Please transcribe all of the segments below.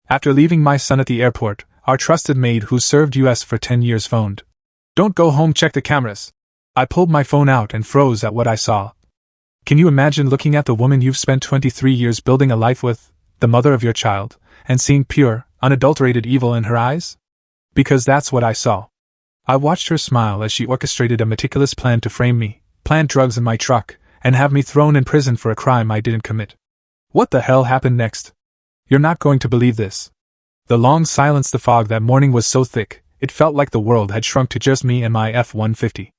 After leaving my son at the airport, our trusted maid who served US for 10 years phoned. Don't go home, check the cameras. I pulled my phone out and froze at what I saw. Can you imagine looking at the woman you've spent 23 years building a life with, the mother of your child, and seeing pure, unadulterated evil in her eyes? Because that's what I saw. I watched her smile as she orchestrated a meticulous plan to frame me, plant drugs in my truck, and have me thrown in prison for a crime I didn't commit. What the hell happened next? You're not going to believe this. The long silence, the fog that morning was so thick, it felt like the world had shrunk to just me and my F-150.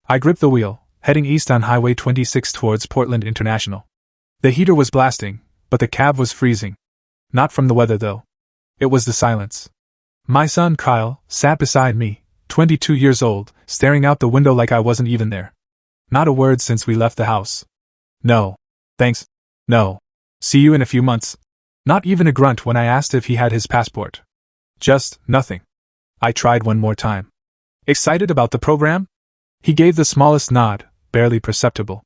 I gripped the wheel, heading east on Highway 26 towards Portland International. The heater was blasting, but the cab was freezing. Not from the weather, though. It was the silence. My son Kyle sat beside me, 22 years old, staring out the window like I wasn't even there. Not a word since we left the house. No. Thanks. No. See you in a few months. Not even a grunt when I asked if he had his passport. Just nothing. I tried one more time. Excited about the program? He gave the smallest nod, barely perceptible.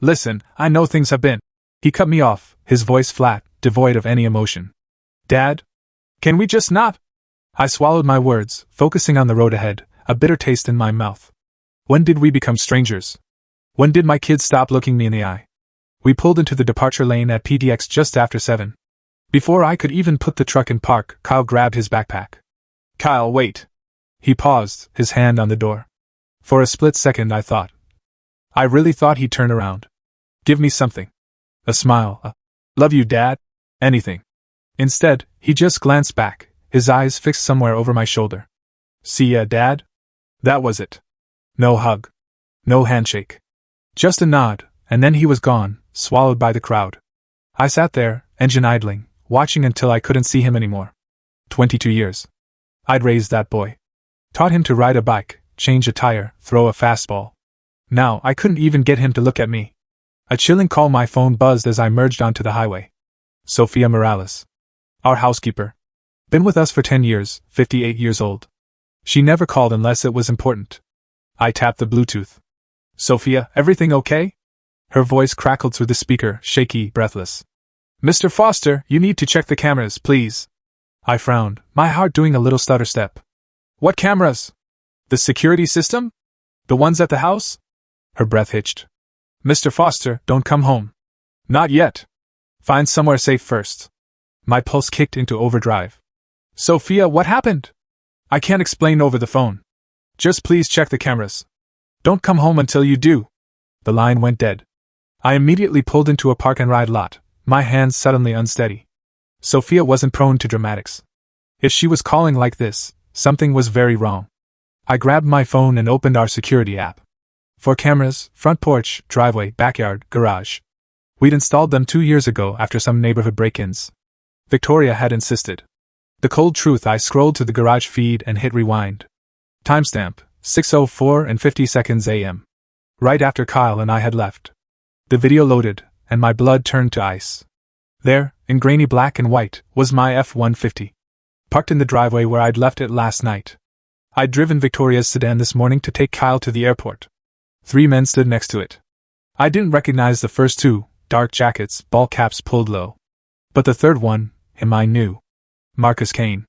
Listen, I know things have been. He cut me off, his voice flat, devoid of any emotion. Dad? Can we just not? I swallowed my words, focusing on the road ahead, a bitter taste in my mouth. When did we become strangers? When did my kids stop looking me in the eye? We pulled into the departure lane at PDX just after 7. Before I could even put the truck in park, Kyle grabbed his backpack. Kyle, wait. He paused, his hand on the door. For a split second I really thought he'd turn around. Give me something. A smile, love you, Dad, anything. Instead, he just glanced back, his eyes fixed somewhere over my shoulder. See ya, Dad? That was it. No hug. No handshake. Just a nod, and then he was gone, swallowed by the crowd. I sat there, engine idling, watching until I couldn't see him anymore. 22 years. I'd raised that boy. Taught him to ride a bike, change a tire, throw a fastball. Now I couldn't even get him to look at me. A chilling call my phone buzzed as I merged onto the highway. Sophia Morales. Our housekeeper. Been with us for 10 years, 58 years old. She never called unless it was important. I tapped the Bluetooth. Sophia, everything okay? Her voice crackled through the speaker, shaky, breathless. Mr. Foster, you need to check the cameras, please. I frowned, my heart doing a little stutter step. What cameras? The security system? The ones at the house? Her breath hitched. Mr. Foster, don't come home. Not yet. Find somewhere safe first. My pulse kicked into overdrive. Sophia, what happened? I can't explain over the phone. Just please check the cameras. Don't come home until you do. The line went dead. I immediately pulled into a park-and-ride lot, my hands suddenly unsteady. Sophia wasn't prone to dramatics. If she was calling like this, something was very wrong. I grabbed my phone and opened our security app. 4 cameras, front porch, driveway, backyard, garage. We'd installed them 2 years ago after some neighborhood break-ins. Victoria had insisted. The cold truth, I scrolled to the garage feed and hit rewind. Timestamp, 6:04 and 50 seconds a.m. Right after Kyle and I had left. The video loaded, and my blood turned to ice. There, in grainy black and white, was my F-150. Parked in the driveway where I'd left it last night. I'd driven Victoria's sedan this morning to take Kyle to the airport. 3 men stood next to it. I didn't recognize the first 2, dark jackets, ball caps pulled low. But the third one, him I knew. Marcus Kane.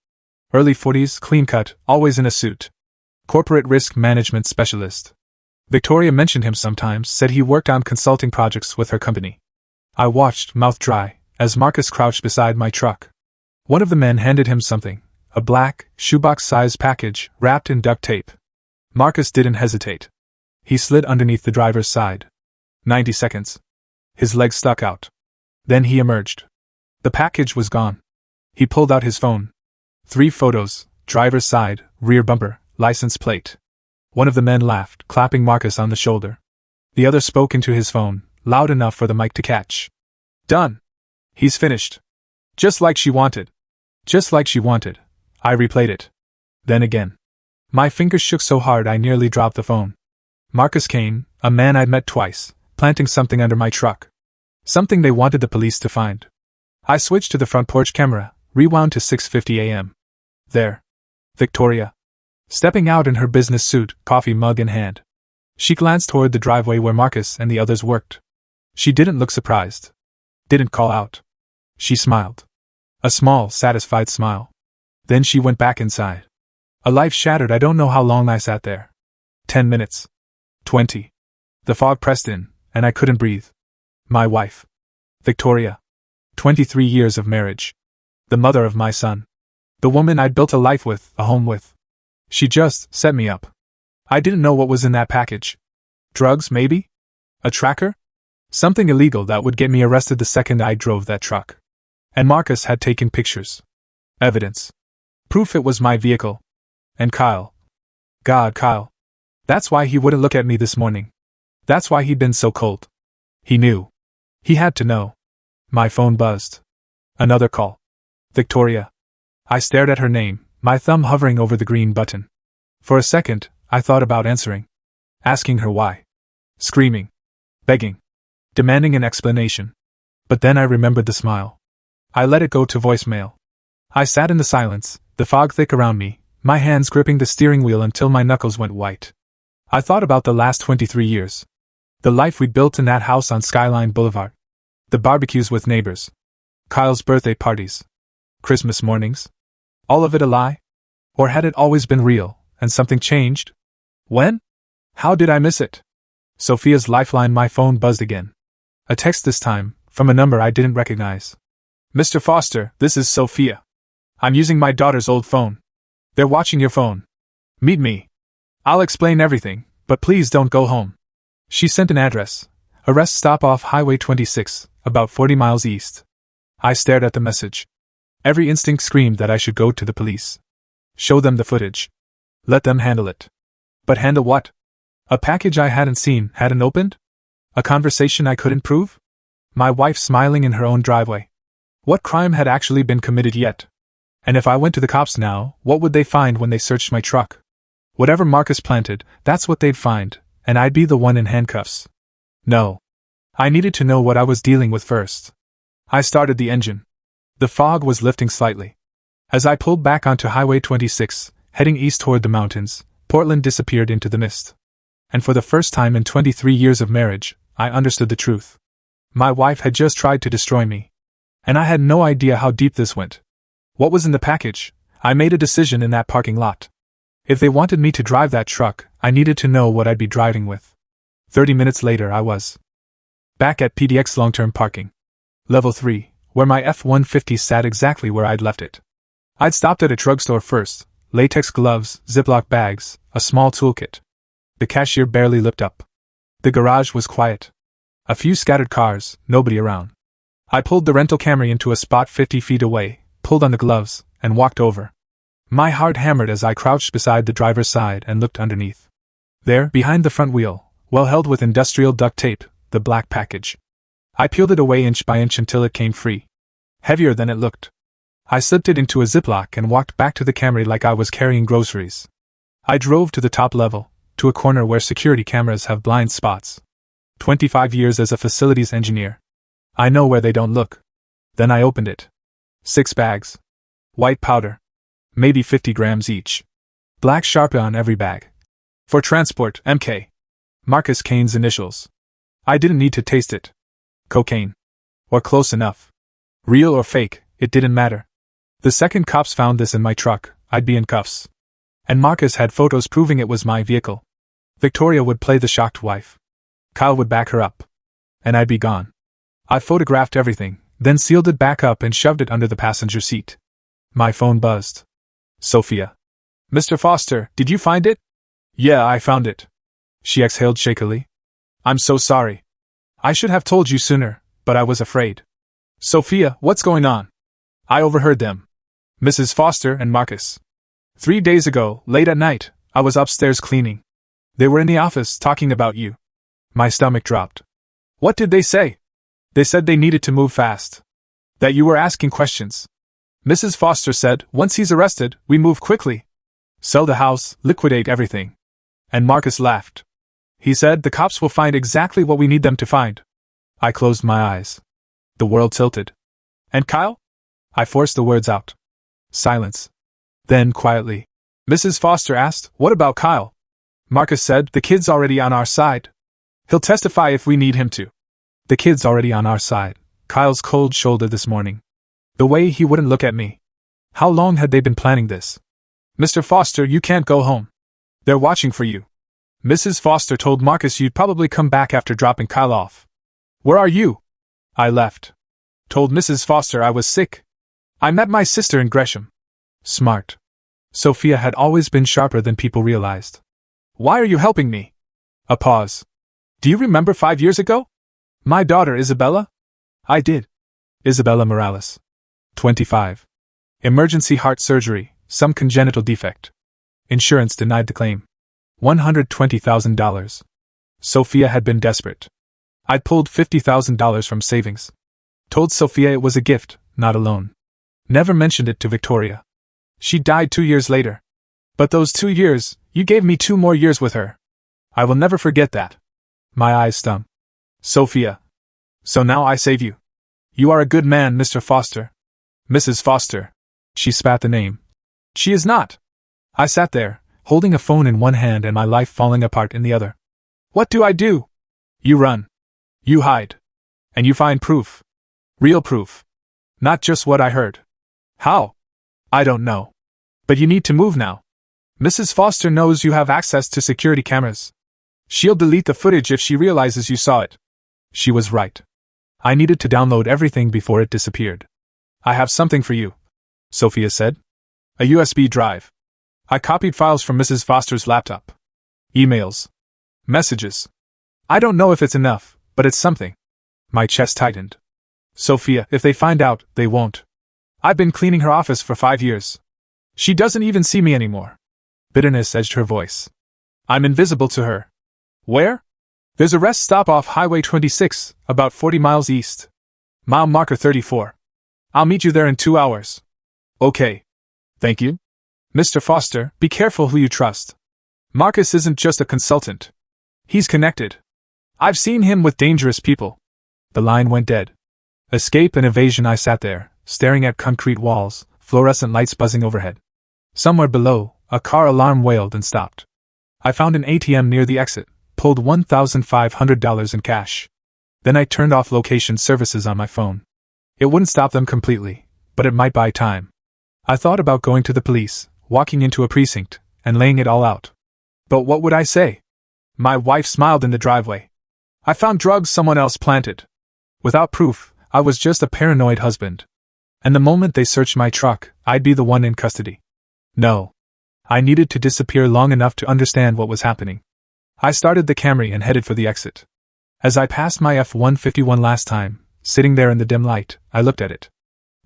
Early 40s, clean-cut, always in a suit. Corporate risk management specialist. Victoria mentioned him sometimes, said he worked on consulting projects with her company. I watched, mouth dry, as Marcus crouched beside my truck. One of the men handed him something, a black, shoebox-sized package, wrapped in duct tape. Marcus didn't hesitate. He slid underneath the driver's side. 90 seconds. His legs stuck out. Then he emerged. The package was gone. He pulled out his phone. 3 photos, driver's side, rear bumper, license plate. One of the men laughed, clapping Marcus on the shoulder. The other spoke into his phone, loud enough for the mic to catch. Done. He's finished. Just like she wanted. Just like she wanted. I replayed it. Then again. My fingers shook so hard I nearly dropped the phone. Marcus Kane, a man I'd met twice, planting something under my truck. Something they wanted the police to find. I switched to the front porch camera, rewound to 6:50 a.m. There. Victoria. Stepping out in her business suit, coffee mug in hand. She glanced toward the driveway where Marcus and the others worked. She didn't look surprised. Didn't call out. She smiled. A small, satisfied smile. Then she went back inside. A life shattered. I don't know how long I sat there. 10 minutes. 20. The fog pressed in, and I couldn't breathe. My wife. Victoria. 23 years of marriage. The mother of my son. The woman I'd built a life with, a home with. She just set me up. I didn't know what was in that package. Drugs, maybe? A tracker? Something illegal that would get me arrested the second I drove that truck. And Marcus had taken pictures. Evidence. Proof it was my vehicle. And Kyle. God, Kyle. That's why he wouldn't look at me this morning. That's why he'd been so cold. He knew. He had to know. My phone buzzed. Another call. Victoria. I stared at her name, my thumb hovering over the green button. For a second, I thought about answering. Asking her why. Screaming. Begging. Demanding an explanation. But then I remembered the smile. I let it go to voicemail. I sat in the silence, the fog thick around me, my hands gripping the steering wheel until my knuckles went white. I thought about the last 23 years. The life we'd built in that house on Skyline Boulevard. The barbecues with neighbors. Kyle's birthday parties. Christmas mornings. All of it a lie? Or had it always been real, and something changed? When? How did I miss it? Sophia's lifeline. My phone buzzed again. A text this time, from a number I didn't recognize. Mr. Foster, this is Sophia. I'm using my daughter's old phone. They're watching your phone. Meet me. I'll explain everything, but please don't go home. She sent an address. A rest stop off Highway 26, about 40 miles east. I stared at the message. Every instinct screamed that I should go to the police. Show them the footage. Let them handle it. But handle what? A package I hadn't seen, hadn't opened? A conversation I couldn't prove? My wife smiling in her own driveway. What crime had actually been committed yet? And if I went to the cops now, what would they find when they searched my truck? Whatever Marcus planted, that's what they'd find, and I'd be the one in handcuffs. No. I needed to know what I was dealing with first. I started the engine. The fog was lifting slightly. As I pulled back onto Highway 26, heading east toward the mountains, Portland disappeared into the mist. And for the first time in 23 years of marriage, I understood the truth. My wife had just tried to destroy me. And I had no idea how deep this went. What was in the package? I made a decision in that parking lot. If they wanted me to drive that truck, I needed to know what I'd be driving with. 30 minutes later I was back at PDX long-term parking. Level 3, where my F-150 sat exactly where I'd left it. I'd stopped at a drugstore first, latex gloves, Ziploc bags, a small toolkit. The cashier barely looked up. The garage was quiet. A few scattered cars, nobody around. I pulled the rental Camry into a spot 50 feet away, pulled on the gloves, and walked over. My heart hammered as I crouched beside the driver's side and looked underneath. There, behind the front wheel, well held with industrial duct tape, the black package. I peeled it away inch by inch until it came free. Heavier than it looked. I slipped it into a Ziploc and walked back to the Camry like I was carrying groceries. I drove to the top level, to a corner where security cameras have blind spots. 25 years as a facilities engineer. I know where they don't look. Then I opened it. 6 bags. White powder. Maybe 50 grams each. Black Sharpie on every bag. For transport, MK. Marcus Kane's initials. I didn't need to taste it. Cocaine. Or close enough. Real or fake, it didn't matter. The second cops found this in my truck, I'd be in cuffs. And Marcus had photos proving it was my vehicle. Victoria would play the shocked wife. Kyle would back her up. And I'd be gone. I photographed everything, then sealed it back up and shoved it under the passenger seat. My phone buzzed. Sophia. Mr. Foster, did you find it? Yeah, I found it. She exhaled shakily. I'm so sorry. I should have told you sooner, but I was afraid. Sophia, what's going on? I overheard them. Mrs. Foster and Marcus. 3 days ago, late at night, I was upstairs cleaning. They were in the office talking about you. My stomach dropped. What did they say? They said they needed to move fast. That you were asking questions. Mrs. Foster said, once he's arrested, we move quickly. Sell the house, liquidate everything. And Marcus laughed. He said the cops will find exactly what we need them to find. I closed my eyes. The world tilted. And Kyle? I forced the words out. Silence. Then, quietly, Mrs. Foster asked, what about Kyle? Marcus said, the kid's already on our side. He'll testify if we need him to. The kid's already on our side. Kyle's cold shoulder this morning. The way he wouldn't look at me. How long had they been planning this? Mr. Foster, you can't go home. They're watching for you. Mrs. Foster told Marcus you'd probably come back after dropping Kyle off. Where are you? I left. Told Mrs. Foster I was sick. I met my sister in Gresham. Smart. Sophia had always been sharper than people realized. Why are you helping me? A pause. Do you remember 5 years ago? My daughter Isabella? I did. Isabella Morales. 25. Emergency heart surgery, some congenital defect. Insurance denied the claim. $120,000. Sophia had been desperate. I'd pulled $50,000 from savings. Told Sophia it was a gift, not a loan. Never mentioned it to Victoria. She died 2 years later. But those 2 years, you gave me 2 more years with her. I will never forget that. My eyes stung. Sophia. So now I save you. You are a good man, Mr. Foster. Mrs. Foster. She spat the name. She is not. I sat there, holding a phone in one hand and my life falling apart in the other. What do I do? You run. You hide. And you find proof. Real proof. Not just what I heard. How? I don't know. But you need to move now. Mrs. Foster knows you have access to security cameras. She'll delete the footage if she realizes you saw it. She was right. I needed to download everything before it disappeared. I have something for you, Sophia said. A USB drive. I copied files from Mrs. Foster's laptop. Emails. Messages. I don't know if it's enough, but it's something. My chest tightened. Sophia, if they find out, they won't. I've been cleaning her office for 5 years. She doesn't even see me anymore. Bitterness edged her voice. I'm invisible to her. Where? There's a rest stop off Highway 26, about 40 miles east. Mile marker 34. I'll meet you there in 2 hours. Okay. Thank you. Mr. Foster, be careful who you trust. Marcus isn't just a consultant. He's connected. I've seen him with dangerous people. The line went dead. Escape and evasion. I sat there, staring at concrete walls, fluorescent lights buzzing overhead. Somewhere below, a car alarm wailed and stopped. I found an ATM near the exit, pulled $1,500 in cash. Then I turned off location services on my phone. It wouldn't stop them completely, but it might buy time. I thought about going to the police, walking into a precinct, and laying it all out. But what would I say? My wife smiled in the driveway. I found drugs someone else planted. Without proof, I was just a paranoid husband. And the moment they searched my truck, I'd be the one in custody. No. I needed to disappear long enough to understand what was happening. I started the Camry and headed for the exit. As I passed my F-151 last time, sitting there in the dim light, I looked at it.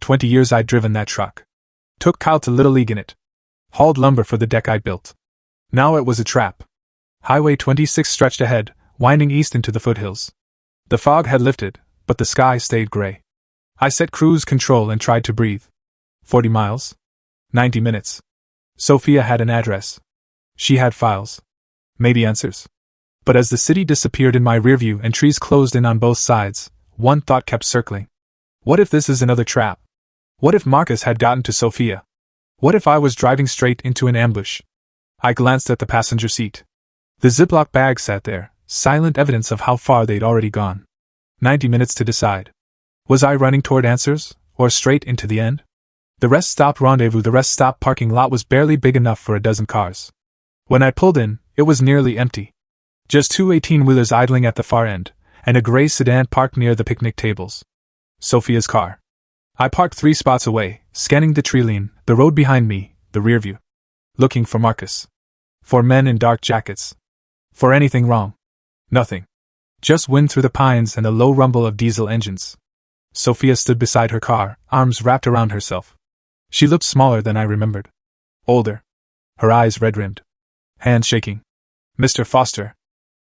20 years I'd driven that truck. Took Kyle to Little League in it. Hauled lumber for the deck I built. Now it was a trap. Highway 26 stretched ahead, winding east into the foothills. The fog had lifted, but the sky stayed gray. I set cruise control and tried to breathe. 40 miles? 90 minutes. Sophia had an address. She had files. Maybe answers. But as the city disappeared in my rearview and trees closed in on both sides, one thought kept circling. What if this is another trap? What if Marcus had gotten to Sophia? What if I was driving straight into an ambush? I glanced at the passenger seat. The Ziploc bag sat there, silent evidence of how far they'd already gone. 90 minutes to decide. Was I running toward answers, or straight into the end? The rest stop parking lot was barely big enough for a dozen cars. When I pulled in, it was nearly empty. Just 2 18-wheelers idling at the far end, and a gray sedan parked near the picnic tables. Sophia's car. I parked 3 spots away, scanning the tree line, the road behind me, the rear view. Looking for Marcus. For men in dark jackets. For anything wrong. Nothing. Just wind through the pines and a low rumble of diesel engines. Sophia stood beside her car, arms wrapped around herself. She looked smaller than I remembered. Older. Her eyes red-rimmed. Hands shaking. Mr. Foster.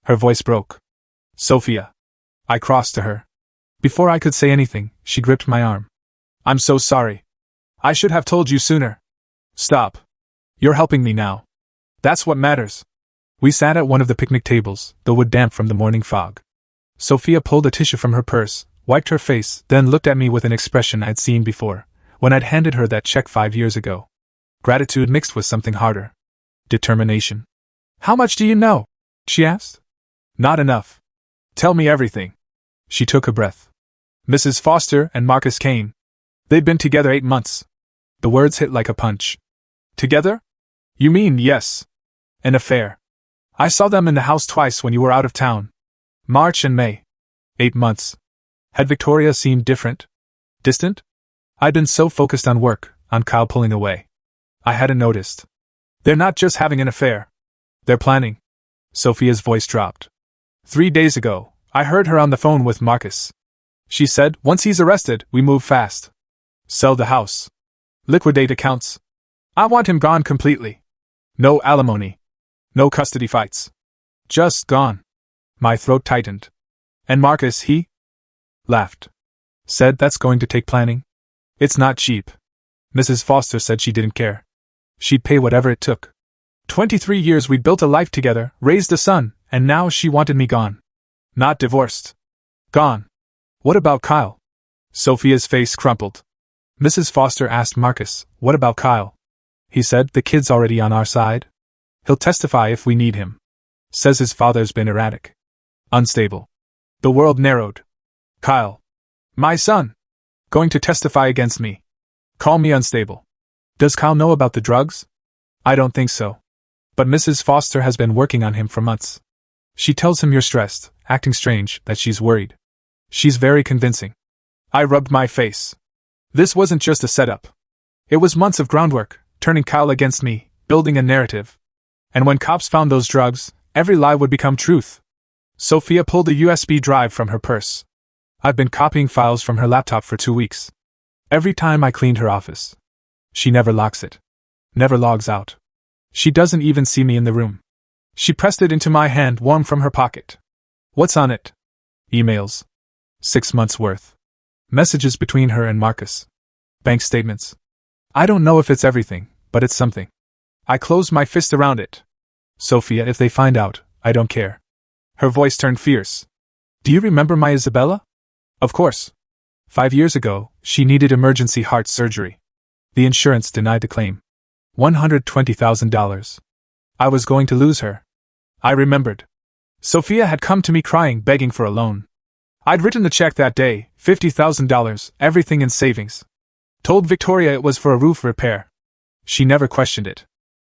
Her voice broke. Sophia. I crossed to her. Before I could say anything, she gripped my arm. I'm so sorry. I should have told you sooner. Stop. You're helping me now. That's what matters. We sat at one of the picnic tables, the wood damp from the morning fog. Sophia pulled a tissue from her purse, wiped her face, then looked at me with an expression I'd seen before, when I'd handed her that check 5 years ago. Gratitude mixed with something harder. Determination. How much do you know? She asked. Not enough. Tell me everything. She took a breath. Mrs. Foster and Marcus came. They'd been together 8 months. The words hit like a punch. Together? You mean, yes. An affair. I saw them in the house twice when you were out of town. March and May. 8 months. Had Victoria seemed different? Distant? I'd been so focused on work, on Kyle pulling away. I hadn't noticed. They're not just having an affair. They're planning. Sophia's voice dropped. 3 days ago, I heard her on the phone with Marcus. She said, once he's arrested, we move fast. Sell the house. Liquidate accounts. I want him gone completely. No alimony. No custody fights. Just gone. My throat tightened. And Marcus, he laughed. Said that's going to take planning. It's not cheap. Mrs. Foster said she didn't care. She'd pay whatever it took. 23 years we'd built a life together, raised a son, and now she wanted me gone. Not divorced. Gone. What about Kyle? Sophia's face crumpled. Mrs. Foster asked Marcus, what about Kyle? He said, the kid's already on our side. He'll testify if we need him. Says his father's been erratic. Unstable. The world narrowed. Kyle. My son. Going to testify against me. Call me unstable. Does Kyle know about the drugs? I don't think so. But Mrs. Foster has been working on him for months. She tells him you're stressed, acting strange, that she's worried. She's very convincing. I rubbed my face. This wasn't just a setup. It was months of groundwork, turning Kyle against me, building a narrative. And when cops found those drugs, every lie would become truth. Sophia pulled a USB drive from her purse. I've been copying files from her laptop for 2 weeks. Every time I cleaned her office. She never locks it. Never logs out. She doesn't even see me in the room. She pressed it into my hand, warm from her pocket. What's on it? Emails. 6 months' worth. Messages between her and Marcus. Bank statements. I don't know if it's everything, but it's something. I closed my fist around it. Sophia, if they find out, I don't care. Her voice turned fierce. Do you remember my Isabella? Of course. 5 years ago, she needed emergency heart surgery. The insurance denied the claim. $120,000. I was going to lose her. I remembered. Sophia had come to me crying, begging for a loan. I'd written the check that day, $50,000, everything in savings. Told Victoria it was for a roof repair. She never questioned it.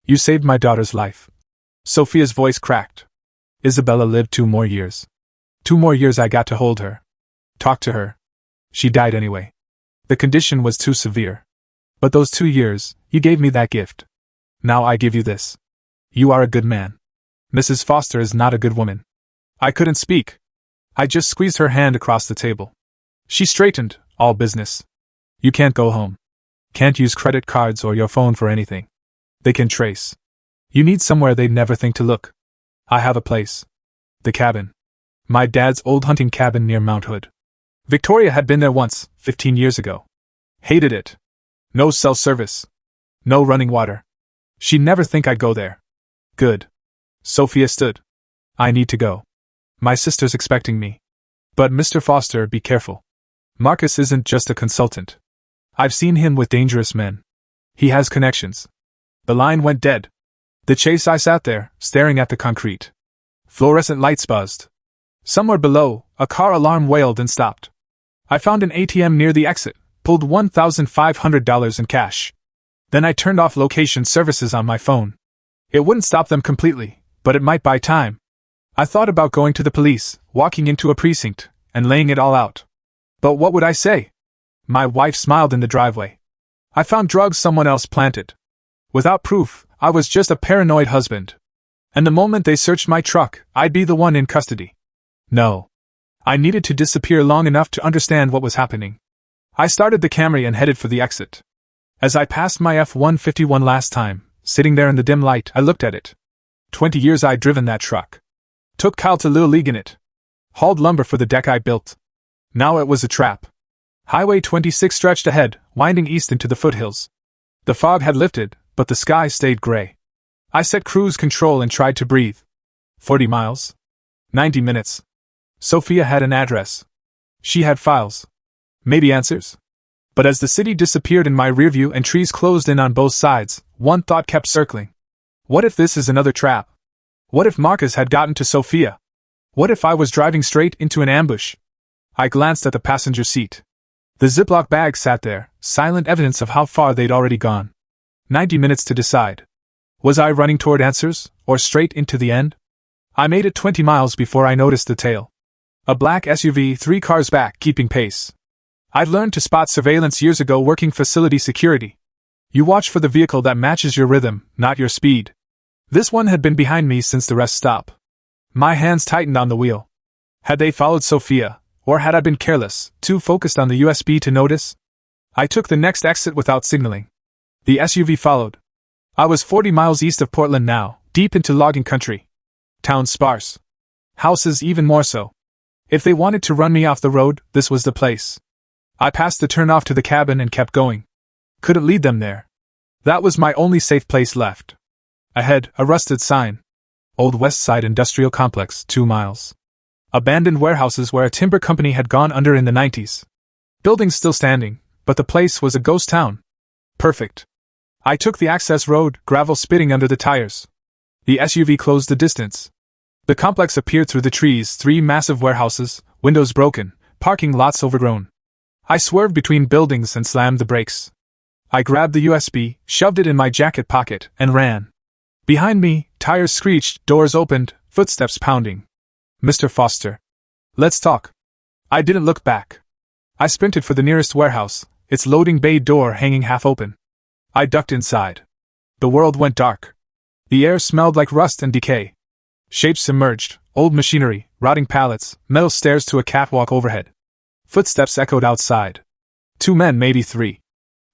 You saved my daughter's life. Sophia's voice cracked. Isabella lived 2 more years. 2 more years I got to hold her. Talk to her. She died anyway. The condition was too severe. But those 2 years, you gave me that gift. Now I give you this. You are a good man. Mrs. Foster is not a good woman. I couldn't speak. I just squeezed her hand across the table. She straightened, all business. You can't go home. Can't use credit cards or your phone for anything. They can trace. You need somewhere they'd never think to look. I have a place. The cabin. My dad's old hunting cabin near Mount Hood. Victoria had been there once, 15 years ago. Hated it. No cell service. No running water. She'd never think I'd go there. Good. Sophia stood. I need to go. My sister's expecting me. But Mr. Foster, be careful. Marcus isn't just a consultant. I've seen him with dangerous men. He has connections. The line went dead. The chase. I sat there, staring at the concrete. Fluorescent lights buzzed. Somewhere below, a car alarm wailed and stopped. I found an ATM near the exit, pulled $1,500 in cash. Then I turned off location services on my phone. It wouldn't stop them completely, but it might buy time. I thought about going to the police, walking into a precinct, and laying it all out. But what would I say? My wife smiled in the driveway. I found drugs someone else planted. Without proof, I was just a paranoid husband. And the moment they searched my truck, I'd be the one in custody. No. I needed to disappear long enough to understand what was happening. I started the Camry and headed for the exit. As I passed my F-151 last time, sitting there in the dim light, I looked at it. 20 years I'd driven that truck. Took Kyle to Little League in it. Hauled lumber for the deck I built. Now it was a trap. Highway 26 stretched ahead, winding east into the foothills. The fog had lifted, but the sky stayed gray. I set cruise control and tried to breathe. 40 miles. 90 minutes. Sophia had an address. She had files. Maybe answers. But as the city disappeared in my rearview and trees closed in on both sides, one thought kept circling. What if this is another trap? What if Marcus had gotten to Sophia? What if I was driving straight into an ambush? I glanced at the passenger seat. The Ziploc bag sat there, silent evidence of how far they'd already gone. 90 minutes to decide. Was I running toward answers, or straight into the end? I made it 20 miles before I noticed the tail. A black SUV 3 cars back, keeping pace. I'd learned to spot surveillance years ago working facility security. You watch for the vehicle that matches your rhythm, not your speed. This one had been behind me since the rest stop. My hands tightened on the wheel. Had they followed Sophia, or had I been careless, too focused on the USB to notice? I took the next exit without signaling. The SUV followed. I was 40 miles east of Portland now, deep into logging country. Town sparse. Houses even more so. If they wanted to run me off the road, this was the place. I passed the turnoff to the cabin and kept going. Could it lead them there? That was my only safe place left. Ahead, a rusted sign. Old West Side Industrial Complex, 2 miles. Abandoned warehouses where a timber company had gone under in the 90s. Buildings still standing, but the place was a ghost town. Perfect. I took the access road, gravel spitting under the tires. The SUV closed the distance. The complex appeared through the trees, 3 massive warehouses, windows broken, parking lots overgrown. I swerved between buildings and slammed the brakes. I grabbed the USB, shoved it in my jacket pocket, and ran. Behind me, tires screeched, doors opened, footsteps pounding. Mr. Foster. Let's talk. I didn't look back. I sprinted for the nearest warehouse, its loading bay door hanging half open. I ducked inside. The world went dark. The air smelled like rust and decay. Shapes emerged, old machinery, rotting pallets, metal stairs to a catwalk overhead. Footsteps echoed outside. 2 men, maybe 3.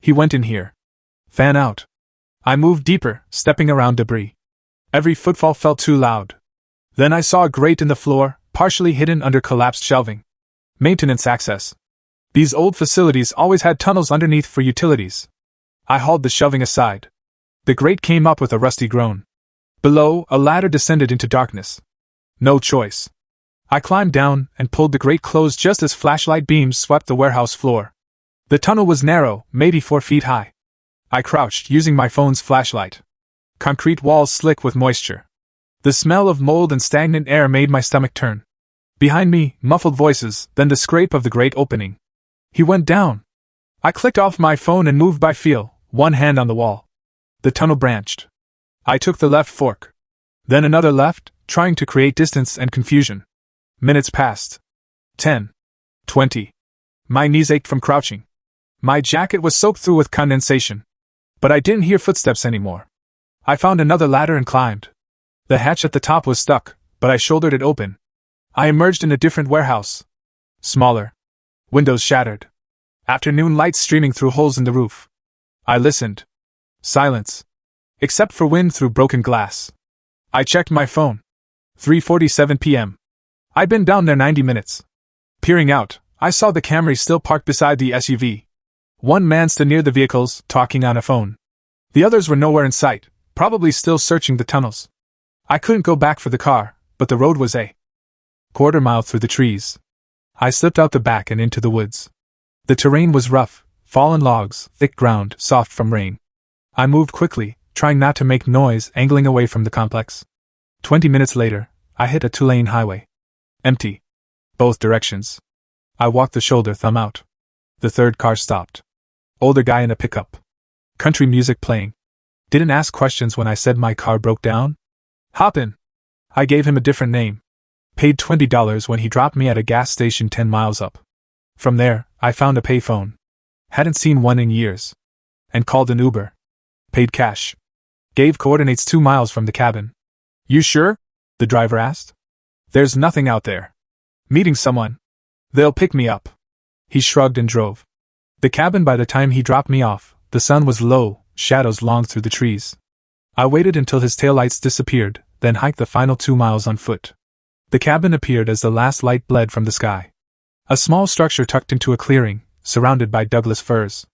He went in here. Fan out. I moved deeper, stepping around debris. Every footfall felt too loud. Then I saw a grate in the floor, partially hidden under collapsed shelving. Maintenance access. These old facilities always had tunnels underneath for utilities. I hauled the shelving aside. The grate came up with a rusty groan. Below, a ladder descended into darkness. No choice. I climbed down and pulled the grate closed just as flashlight beams swept the warehouse floor. The tunnel was narrow, maybe 4 feet high. I crouched, using my phone's flashlight. Concrete walls slick with moisture. The smell of mold and stagnant air made my stomach turn. Behind me, muffled voices, then the scrape of the grate opening. He went down. I clicked off my phone and moved by feel, one hand on the wall. The tunnel branched. I took the left fork. Then another left, trying to create distance and confusion. Minutes passed. 10. 20. My knees ached from crouching. My jacket was soaked through with condensation. But I didn't hear footsteps anymore. I found another ladder and climbed. The hatch at the top was stuck, but I shouldered it open. I emerged in a different warehouse. Smaller. Windows shattered. Afternoon light streaming through holes in the roof. I listened. Silence. Except for wind through broken glass. I checked my phone. 3:47 p.m. I'd been down there 90 minutes. Peering out, I saw the Camry still parked beside the SUV. One man stood near the vehicles, talking on a phone. The others were nowhere in sight, probably still searching the tunnels. I couldn't go back for the car, but the road was a quarter mile through the trees. I slipped out the back and into the woods. The terrain was rough, fallen logs, thick ground, soft from rain. I moved quickly, trying not to make noise, angling away from the complex. 20 minutes later, I hit a 2-lane highway. Empty. Both directions. I walked the shoulder, thumb out. The third car stopped. Older guy in a pickup. Country music playing. Didn't ask questions when I said my car broke down. Hop in. I gave him a different name. Paid $20 when he dropped me at a gas station 10 miles up. From there, I found a payphone. Hadn't seen one in years. And called an Uber. Paid cash. Gave coordinates 2 miles from the cabin. You sure? The driver asked. There's nothing out there. Meeting someone. They'll pick me up. He shrugged and drove. The cabin, by the time he dropped me off, the sun was low, shadows long through the trees. I waited until his taillights disappeared, then hiked the final 2 miles on foot. The cabin appeared as the last light bled from the sky. A small structure tucked into a clearing, surrounded by Douglas firs.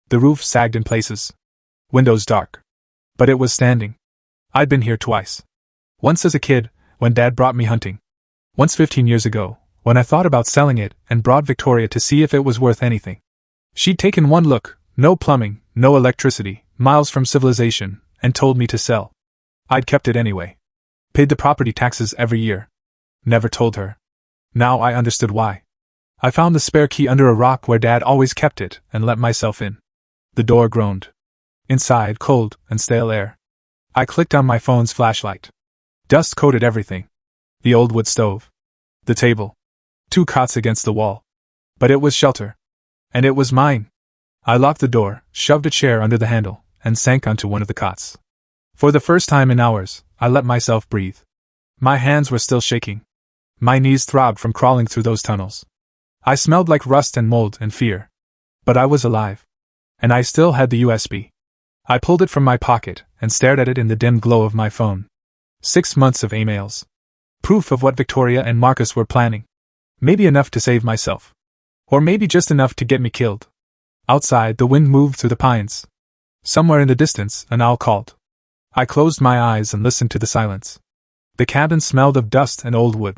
The roof sagged in places. Windows dark. But it was standing. I'd been here twice. Once as a kid, when Dad brought me hunting. Once 15 years ago, when I thought about selling it and brought Victoria to see if it was worth anything. She'd taken one look, no plumbing, no electricity, miles from civilization, and told me to sell. I'd kept it anyway. Paid the property taxes every year. Never told her. Now I understood why. I found the spare key under a rock where Dad always kept it and let myself in. The door groaned. Inside, cold and stale air. I clicked on my phone's flashlight. Dust coated everything. The old wood stove. The table. 2 cots against the wall. But it was shelter. And it was mine. I locked the door, shoved a chair under the handle, and sank onto one of the cots. For the first time in hours, I let myself breathe. My hands were still shaking. My knees throbbed from crawling through those tunnels. I smelled like rust and mold and fear. But I was alive. And I still had the USB. I pulled it from my pocket and stared at it in the dim glow of my phone. 6 months of emails. Proof of what Victoria and Marcus were planning. Maybe enough to save myself. Or maybe just enough to get me killed. Outside, the wind moved through the pines. Somewhere in the distance, an owl called. I closed my eyes and listened to the silence. The cabin smelled of dust and old wood.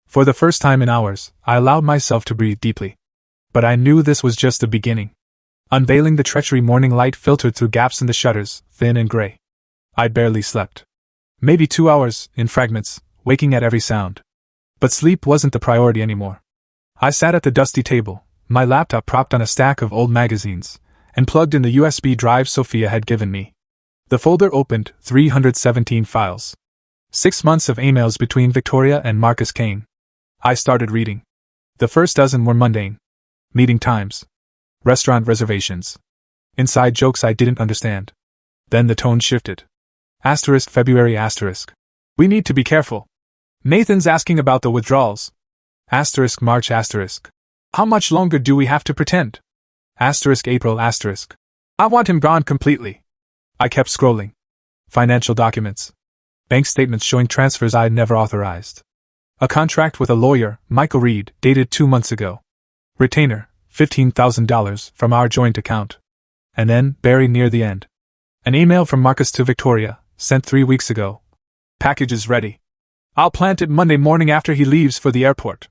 For the first time in hours, I allowed myself to breathe deeply. But I knew this was just the beginning. Unveiling the treachery, morning light filtered through gaps in the shutters, thin and gray. I barely slept. Maybe 2 hours, in fragments, waking at every sound. But sleep wasn't the priority anymore. I sat at the dusty table, my laptop propped on a stack of old magazines, and plugged in the USB drive Sophia had given me. The folder opened, 317 files. 6 months of emails between Victoria and Marcus Kane. I started reading. The first dozen were mundane. Meeting times. Restaurant reservations. Inside jokes I didn't understand. Then the tone shifted. February *. We need to be careful. Nathan's asking about the withdrawals. March *. How much longer do we have to pretend? April *. I want him gone completely. I kept scrolling. Financial documents. Bank statements showing transfers I'd never authorized. A contract with a lawyer, Michael Reed, dated 2 months ago. Retainer, $15,000 from our joint account. And then, buried near the end, an email from Marcus to Victoria, sent 3 weeks ago. Package is ready. I'll plant it Monday morning after he leaves for the airport.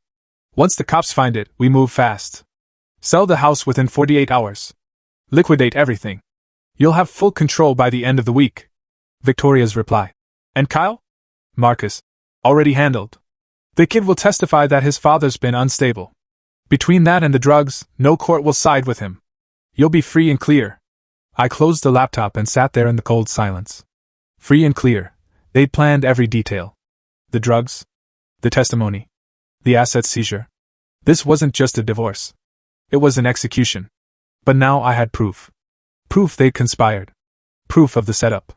Once the cops find it, we move fast. Sell the house within 48 hours. Liquidate everything. You'll have full control by the end of the week. Victoria's reply. And Kyle? Marcus. Already handled. The kid will testify that his father's been unstable. Between that and the drugs, no court will side with him. You'll be free and clear. I closed the laptop and sat there in the cold silence. Free and clear. They'd planned every detail. The drugs. The testimony. The asset seizure. This wasn't just a divorce. It was an execution. But now I had proof. Proof they'd conspired. Proof of the setup.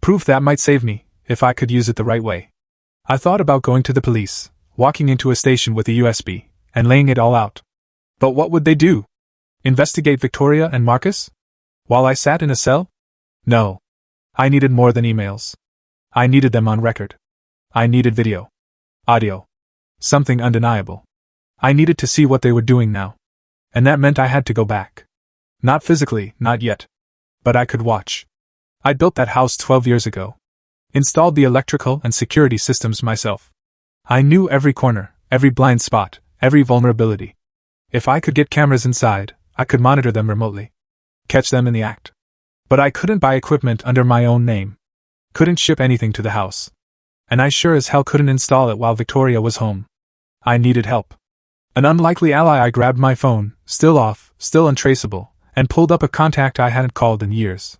Proof that might save me, if I could use it the right way. I thought about going to the police, walking into a station with a USB, and laying it all out. But what would they do? Investigate Victoria and Marcus? While I sat in a cell? No. I needed more than emails. I needed them on record. I needed video. Audio. Something undeniable. I needed to see what they were doing now. And that meant I had to go back. Not physically, not yet. But I could watch. I built that house 12 years ago. Installed the electrical and security systems myself. I knew every corner, every blind spot, every vulnerability. If I could get cameras inside, I could monitor them remotely. Catch them in the act. But I couldn't buy equipment under my own name. Couldn't ship anything to the house. And I sure as hell couldn't install it while Victoria was home. I needed help. An unlikely ally. I grabbed my phone, still off, still untraceable, and pulled up a contact I hadn't called in years.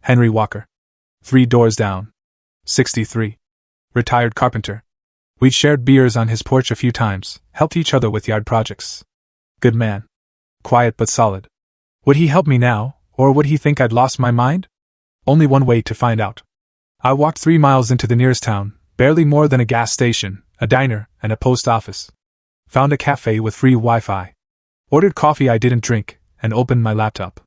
Henry Walker. 3 doors down. 63. Retired carpenter. We'd shared beers on his porch a few times, helped each other with yard projects. Good man. Quiet but solid. Would he help me now, or would he think I'd lost my mind? Only one way to find out. I walked 3 miles into the nearest town, barely more than a gas station, a diner, and a post office. Found a cafe with free Wi-Fi. Ordered coffee I didn't drink, and opened my laptop.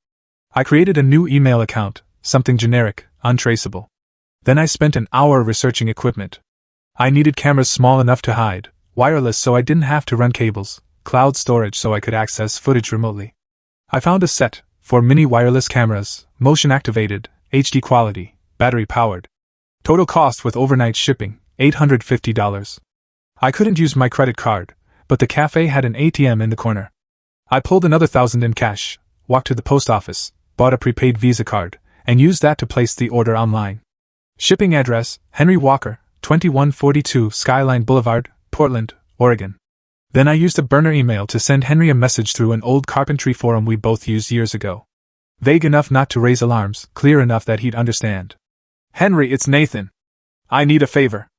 I created a new email account, something generic, untraceable. Then I spent an hour researching equipment. I needed cameras small enough to hide, wireless so I didn't have to run cables, cloud storage so I could access footage remotely. I found a set, 4 mini wireless cameras, motion activated, HD quality, battery powered. Total cost with overnight shipping, $850. I couldn't use my credit card, but the cafe had an ATM in the corner. I pulled another $1,000 in cash, walked to the post office, bought a prepaid Visa card, and used that to place the order online. Shipping address, Henry Walker, 2142 Skyline Boulevard, Portland, Oregon. Then I used a burner email to send Henry a message through an old carpentry forum we both used years ago. Vague enough not to raise alarms, clear enough that he'd understand. Henry, it's Nathan. I need a favor.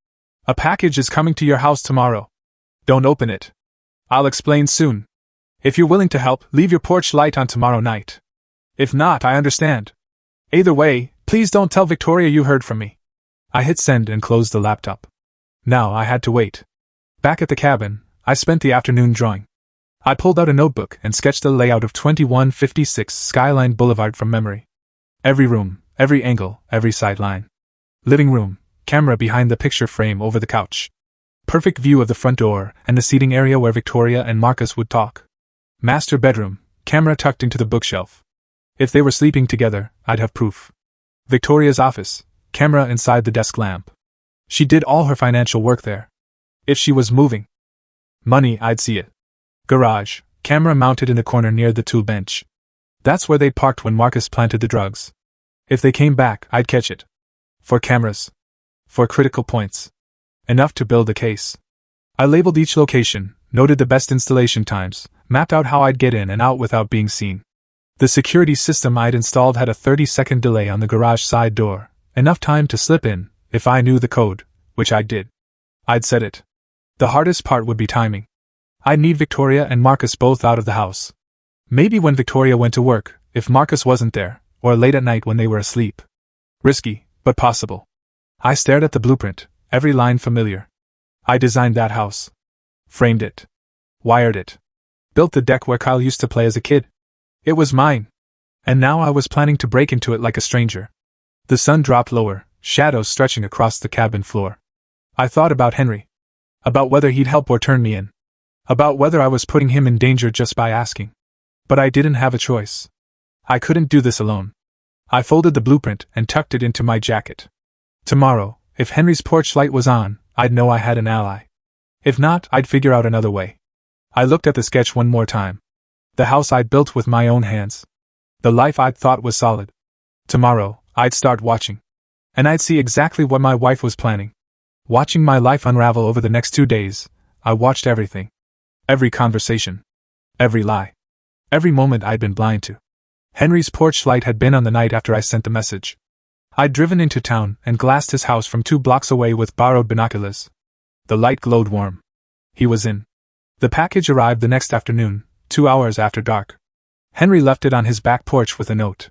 A package is coming to your house tomorrow. Don't open it. I'll explain soon. If you're willing to help, leave your porch light on tomorrow night. If not, I understand. Either way, please don't tell Victoria you heard from me. I hit send and closed the laptop. Now I had to wait. Back at the cabin, I spent the afternoon drawing. I pulled out a notebook and sketched a layout of 2156 Skyline Boulevard from memory. Every room, every angle, every sideline. Living room, camera behind the picture frame over the couch. Perfect view of the front door and the seating area where Victoria and Marcus would talk. Master bedroom, camera tucked into the bookshelf. If they were sleeping together, I'd have proof. Victoria's office, camera inside the desk lamp. She did all her financial work there. If she was moving money, I'd see it. Garage, camera mounted in the corner near the tool bench. That's where they'd parked when Marcus planted the drugs. If they came back, I'd catch it. 4 cameras. 4 critical points. Enough to build a case. I labeled each location, noted the best installation times, mapped out how I'd get in and out without being seen. The security system I'd installed had a 30-second delay on the garage side door, enough time to slip in, if I knew the code, which I did. I'd set it. The hardest part would be timing. I'd need Victoria and Marcus both out of the house. Maybe when Victoria went to work, if Marcus wasn't there, or late at night when they were asleep. Risky, but possible. I stared at the blueprint, every line familiar. I designed that house. Framed it. Wired it. Built the deck where Kyle used to play as a kid. It was mine. And now I was planning to break into it like a stranger. The sun dropped lower, shadows stretching across the cabin floor. I thought about Henry. About whether he'd help or turn me in. About whether I was putting him in danger just by asking. But I didn't have a choice. I couldn't do this alone. I folded the blueprint and tucked it into my jacket. Tomorrow, if Henry's porch light was on, I'd know I had an ally. If not, I'd figure out another way. I looked at the sketch one more time. The house I'd built with my own hands. The life I'd thought was solid. Tomorrow, I'd start watching. And I'd see exactly what my wife was planning. Watching my life unravel over the next 2 days, I watched everything. Every conversation. Every lie. Every moment I'd been blind to. Henry's porch light had been on the night after I sent the message. I'd driven into town and glassed his house from 2 blocks away with borrowed binoculars. The light glowed warm. He was in. The package arrived the next afternoon, 2 hours after dark. Henry left it on his back porch with a note.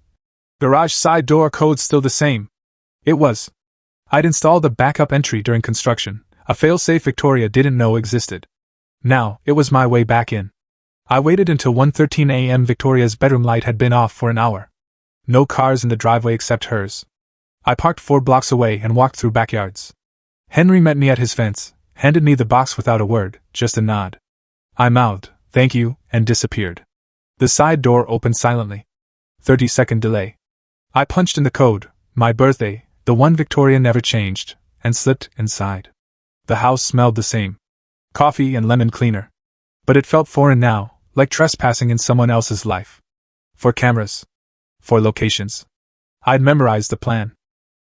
Garage side door code still the same. It was. I'd installed a backup entry during construction, a failsafe Victoria didn't know existed. Now, it was my way back in. I waited until 1:13 a.m. Victoria's bedroom light had been off for an hour. No cars in the driveway except hers. I parked 4 blocks away and walked through backyards. Henry met me at his fence, handed me the box without a word, just a nod. I mouthed, "Thank you," and disappeared. The side door opened silently. 30-second delay. I punched in the code, my birthday, the one Victoria never changed, and slipped inside. The house smelled the same. Coffee and lemon cleaner. But it felt foreign now, like trespassing in someone else's life. 4 cameras. 4 locations. I'd memorized the plan.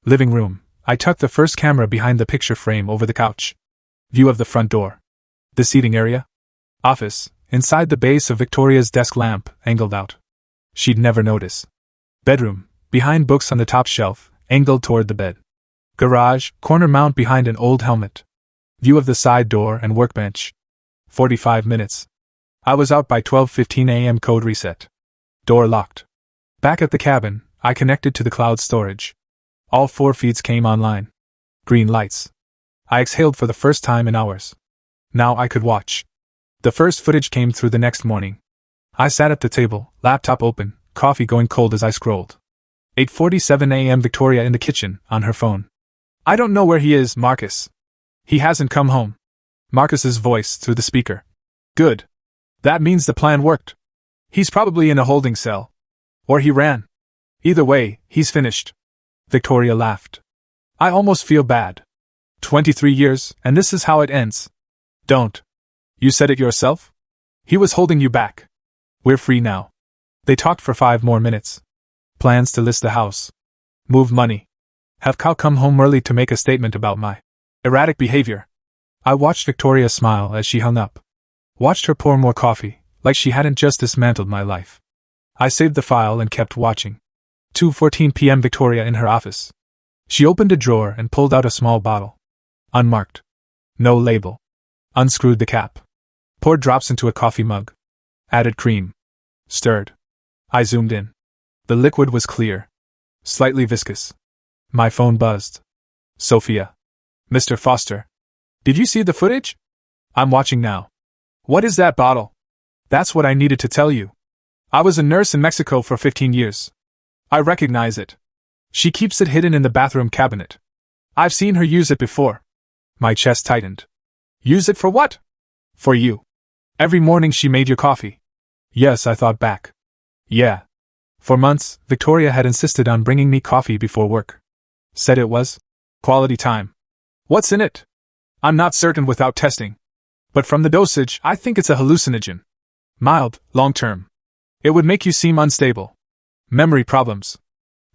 Living room. I tucked the first camera behind the picture frame over the couch. View of the front door. The seating area. Office, inside the base of Victoria's desk lamp, angled out. She'd never notice. Bedroom, behind books on the top shelf, angled toward the bed. Garage, corner mount behind an old helmet. View of the side door and workbench. 45 minutes. I was out by 12:15 a.m. code reset. Door locked. Back at the cabin, I connected to the cloud storage. All 4 feeds came online. Green lights. I exhaled for the first time in hours. Now I could watch. The first footage came through the next morning. I sat at the table, laptop open, coffee going cold as I scrolled. 8:47 a.m. Victoria in the kitchen, on her phone. "I don't know where he is, Marcus. He hasn't come home." Marcus's voice through the speaker. "Good. That means the plan worked. He's probably in a holding cell. Or he ran. Either way, he's finished." Victoria laughed. "I almost feel bad. 23 years, and this is how it ends." "Don't. You said it yourself? He was holding you back. We're free now." They talked for 5 more minutes. Plans to list the house. Move money. Have Kyle come home early to make a statement about my erratic behavior. I watched Victoria smile as she hung up. Watched her pour more coffee, like she hadn't just dismantled my life. I saved the file and kept watching. 2:14 p.m. Victoria in her office. She opened a drawer and pulled out a small bottle. Unmarked. No label. Unscrewed the cap. Poured drops into a coffee mug. Added cream. Stirred. I zoomed in. The liquid was clear. Slightly viscous. My phone buzzed. Sophia. Mr. Foster. Did you see the footage? I'm watching now. What is that bottle? That's what I needed to tell you. I was a nurse in Mexico for 15 years. I recognize it. She keeps it hidden in the bathroom cabinet. I've seen her use it before. My chest tightened. Use it for what? For you. Every morning she made your coffee. Yes, I thought back. Yeah. For months, Victoria had insisted on bringing me coffee before work. Said it was quality time. What's in it? I'm not certain without testing. But from the dosage, I think it's a hallucinogen. Mild, long-term. It would make you seem unstable. Memory problems.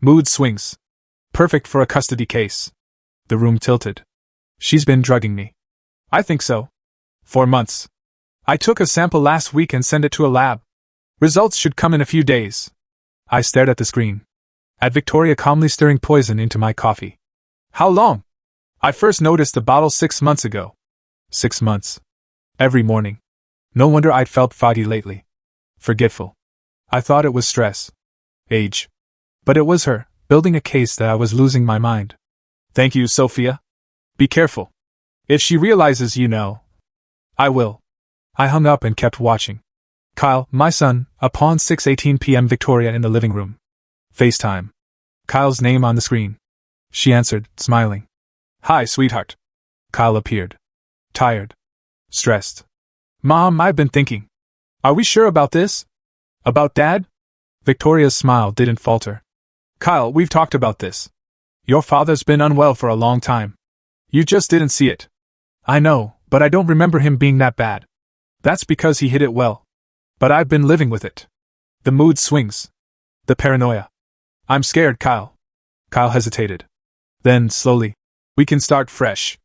Mood swings. Perfect for a custody case. The room tilted. She's been drugging me. I think so. For months. I took a sample last week and sent it to a lab. Results should come in a few days. I stared at the screen. At Victoria calmly stirring poison into my coffee. How long? I first noticed the bottle 6 months ago. 6 months. Every morning. No wonder I'd felt foggy lately. Forgetful. I thought it was stress. Age. But it was her, building a case that I was losing my mind. Thank you, Sophia. Be careful. If she realizes you know. I will. I hung up and kept watching. Kyle, my son, upon 6:18 p.m. Victoria in the living room. FaceTime. Kyle's name on the screen. She answered, smiling. Hi, sweetheart. Kyle appeared. Tired. Stressed. Mom, I've been thinking. Are we sure about this? About Dad? Victoria's smile didn't falter. Kyle, we've talked about this. Your father's been unwell for a long time. You just didn't see it. I know, but I don't remember him being that bad. That's because he hid it well. But I've been living with it. The mood swings. The paranoia. I'm scared, Kyle. Kyle hesitated. Then, slowly. We can start fresh.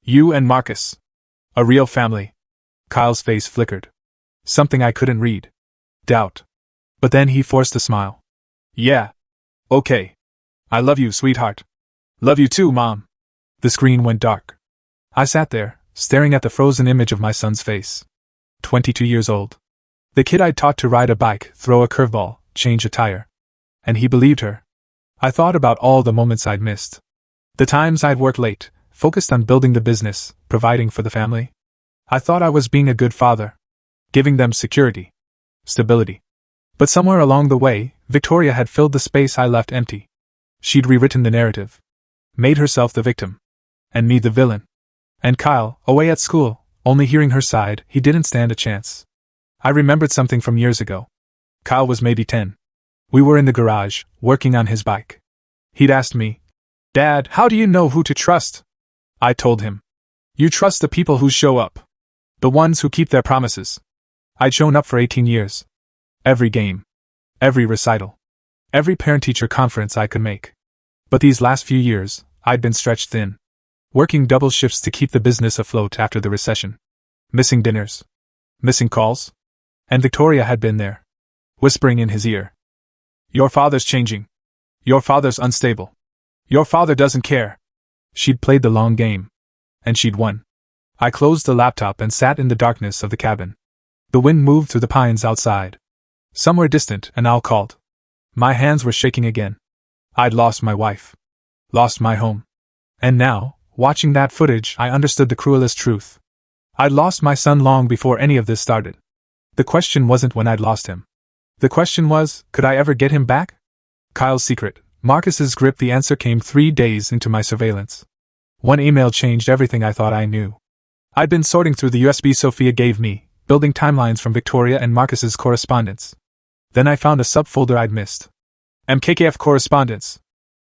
You and Marcus. A real family. Kyle's face flickered. Something I couldn't read. Doubt. But then he forced a smile. Yeah. Okay. I love you, sweetheart. Love you too, Mom. The screen went dark. I sat there, staring at the frozen image of my son's face. 22 years old. The kid I'd taught to ride a bike, throw a curveball, change a tire. And he believed her. I thought about all the moments I'd missed. The times I'd worked late, focused on building the business, providing for the family. I thought I was being a good father. Giving them security. Stability. But somewhere along the way, Victoria had filled the space I left empty. She'd rewritten the narrative. Made herself the victim. And me the villain. And Kyle, away at school, only hearing her side, he didn't stand a chance. I remembered something from years ago. Kyle was maybe 10. We were in the garage, working on his bike. He'd asked me, Dad, how do you know who to trust? I told him. You trust the people who show up. The ones who keep their promises. I'd shown up for 18 years. Every game. Every recital. Every parent-teacher conference I could make. But these last few years, I'd been stretched thin. Working double shifts to keep the business afloat after the recession. Missing dinners. Missing calls. And Victoria had been there. Whispering in his ear. Your father's changing. Your father's unstable. Your father doesn't care. She'd played the long game. And she'd won. I closed the laptop and sat in the darkness of the cabin. The wind moved through the pines outside. Somewhere distant, an owl called. My hands were shaking again. I'd lost my wife. Lost my home. And now, watching that footage, I understood the cruelest truth. I'd lost my son long before any of this started. The question wasn't when I'd lost him. The question was, could I ever get him back? Kyle's secret, Marcus's grip. The answer came 3 days into my surveillance. One email changed everything I thought I knew. I'd been sorting through the USB Sophia gave me, building timelines from Victoria and Marcus's correspondence. Then I found a subfolder I'd missed. MKKF correspondence.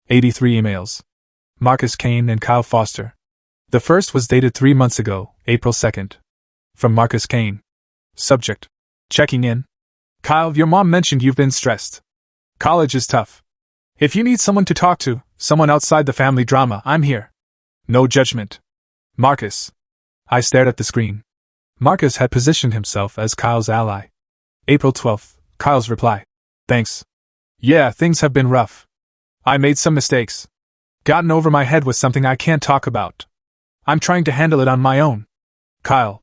83 emails. Marcus Kane and Kyle Foster. The first was dated 3 months ago, April 2nd. From Marcus Kane. Subject. Checking in. Kyle, your mom mentioned you've been stressed. College is tough. If you need someone to talk to, someone outside the family drama, I'm here. No judgment. Marcus. I stared at the screen. Marcus had positioned himself as Kyle's ally. April 12th, Kyle's reply. Thanks. Yeah, things have been rough. I made some mistakes. Gotten over my head with something I can't talk about. I'm trying to handle it on my own. Kyle.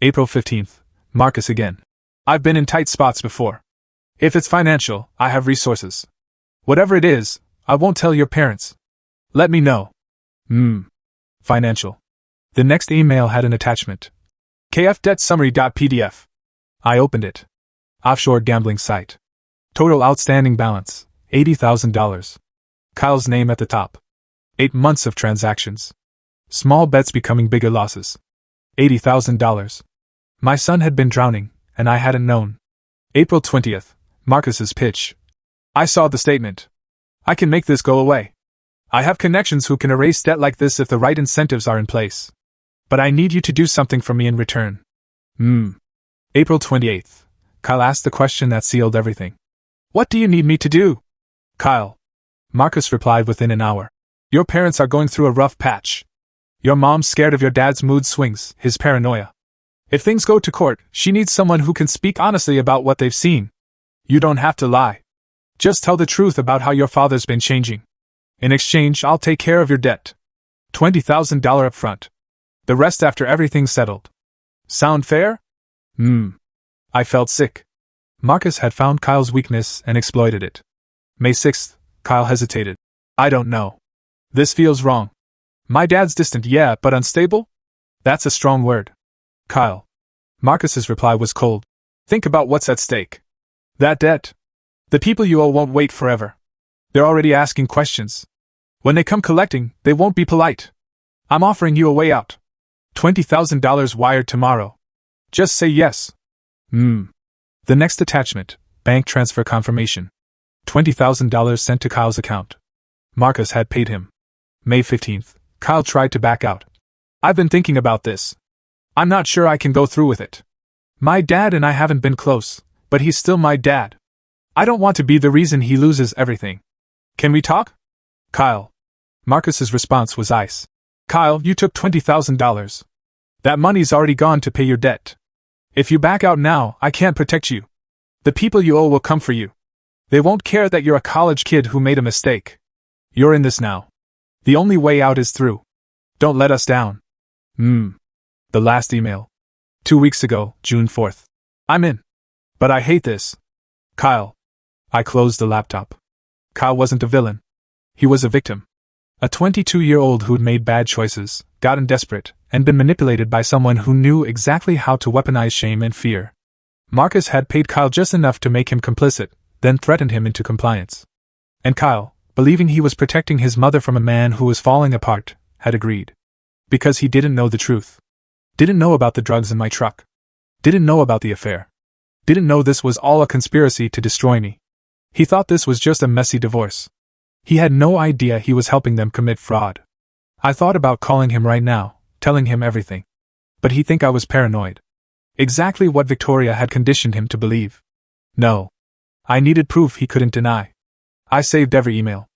April 15th, Marcus again. I've been in tight spots before. If it's financial, I have resources. Whatever it is, I won't tell your parents. Let me know. Financial. The next email had an attachment. KF Debt Summary.pdf. I opened it. Offshore gambling site. Total outstanding balance, $80,000. Kyle's name at the top. 8 months of transactions. Small bets becoming bigger losses. $80,000. My son had been drowning, and I hadn't known. April 20th, Marcus's pitch. I saw the statement. I can make this go away. I have connections who can erase debt like this if the right incentives are in place. But I need you to do something for me in return. April 28th, Kyle asked the question that sealed everything. What do you need me to do? Kyle. Marcus replied within an hour. Your parents are going through a rough patch. Your mom's scared of your dad's mood swings, his paranoia. If things go to court, she needs someone who can speak honestly about what they've seen. You don't have to lie. Just tell the truth about how your father's been changing. In exchange, I'll take care of your debt. $20,000 up front. The rest after everything's settled. Sound fair? I felt sick. Marcus had found Kyle's weakness and exploited it. May 6th, Kyle hesitated. I don't know. This feels wrong. My dad's distant, yeah, but unstable? That's a strong word. Kyle. Marcus's reply was cold. Think about what's at stake. That debt. The people you owe won't wait forever. They're already asking questions. When they come collecting, they won't be polite. I'm offering you a way out. $20,000 wired tomorrow. Just say yes. The next attachment, bank transfer confirmation. $20,000 sent to Kyle's account. Marcus had paid him. May 15th, Kyle tried to back out. I've been thinking about this. I'm not sure I can go through with it. My dad and I haven't been close, but he's still my dad. I don't want to be the reason he loses everything. Can we talk? Kyle. Marcus's response was ice. Kyle, you took $20,000. That money's already gone to pay your debt. If you back out now, I can't protect you. The people you owe will come for you. They won't care that you're a college kid who made a mistake. You're in this now. The only way out is through. Don't let us down. The last email. 2 weeks ago, June 4th. I'm in. But I hate this. Kyle. I closed the laptop. Kyle wasn't a villain. He was a victim. A 22-year-old who'd made bad choices, gotten desperate, and been manipulated by someone who knew exactly how to weaponize shame and fear. Marcus had paid Kyle just enough to make him complicit, then threatened him into compliance. And Kyle, believing he was protecting his mother from a man who was falling apart, had agreed. Because he didn't know the truth. Didn't know about the drugs in my truck. Didn't know about the affair. Didn't know this was all a conspiracy to destroy me. He thought this was just a messy divorce. He had no idea he was helping them commit fraud. I thought about calling him right now, telling him everything. But he'd think I was paranoid. Exactly what Victoria had conditioned him to believe. No. I needed proof he couldn't deny. I saved every email.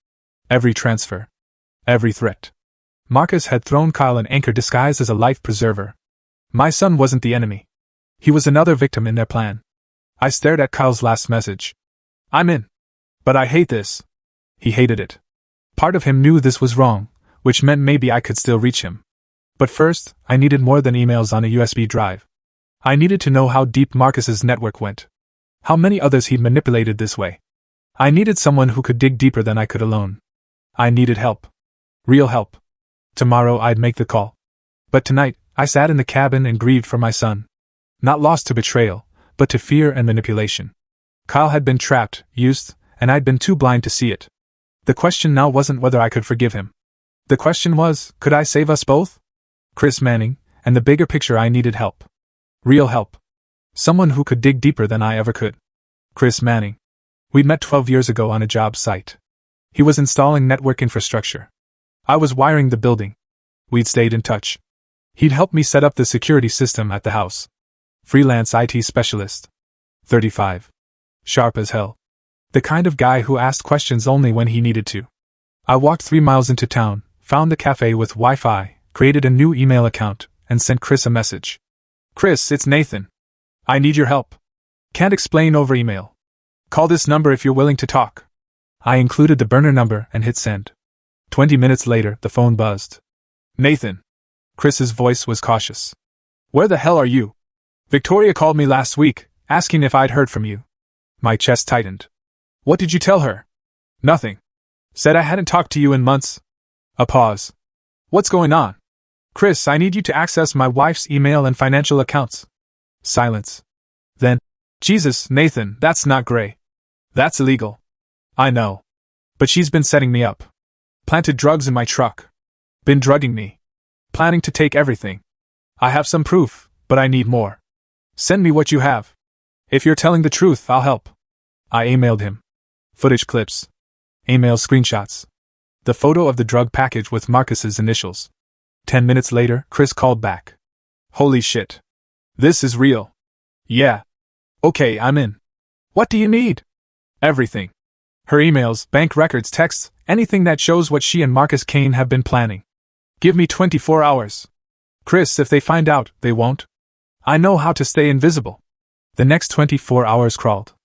Every transfer. Every threat. Marcus had thrown Kyle an anchor disguised as a life preserver. My son wasn't the enemy. He was another victim in their plan. I stared at Kyle's last message. I'm in. But I hate this. He hated it. Part of him knew this was wrong, which meant maybe I could still reach him. But first, I needed more than emails on a USB drive. I needed to know how deep Marcus's network went. How many others he'd manipulated this way. I needed someone who could dig deeper than I could alone. I needed help. Real help. Tomorrow I'd make the call. But tonight, I sat in the cabin and grieved for my son. Not lost to betrayal, but to fear and manipulation. Kyle had been trapped, used, and I'd been too blind to see it. The question now wasn't whether I could forgive him. The question was, could I save us both? Chris Manning, and the bigger picture, I needed help. Real help. Someone who could dig deeper than I ever could. Chris Manning. We'd met 12 years ago on a job site. He was installing network infrastructure. I was wiring the building. We'd stayed in touch. He'd helped me set up the security system at the house. Freelance IT specialist. 35. Sharp as hell. The kind of guy who asked questions only when he needed to. I walked 3 miles into town, found a cafe with Wi-Fi, created a new email account, and sent Chris a message. Chris, it's Nathan. I need your help. Can't explain over email. Call this number if you're willing to talk. I included the burner number and hit send. 20 minutes later, the phone buzzed. Nathan. Chris's voice was cautious. Where the hell are you? Victoria called me last week, asking if I'd heard from you. My chest tightened. What did you tell her? Nothing. Said I hadn't talked to you in months. A pause. What's going on? Chris, I need you to access my wife's email and financial accounts. Silence. Then, Jesus, Nathan, that's not gray. That's illegal. I know. But she's been setting me up. Planted drugs in my truck. Been drugging me. Planning to take everything. I have some proof, but I need more. Send me what you have. If you're telling the truth, I'll help. I emailed him. Footage clips. Email screenshots. The photo of the drug package with Marcus's initials. 10 minutes later, Chris called back. Holy shit. This is real. Yeah. Okay, I'm in. What do you need? Everything. Her emails, bank records, texts, anything that shows what she and Marcus Kane have been planning. Give me 24 hours. Chris, if they find out, they won't. I know how to stay invisible. The next 24 hours crawled.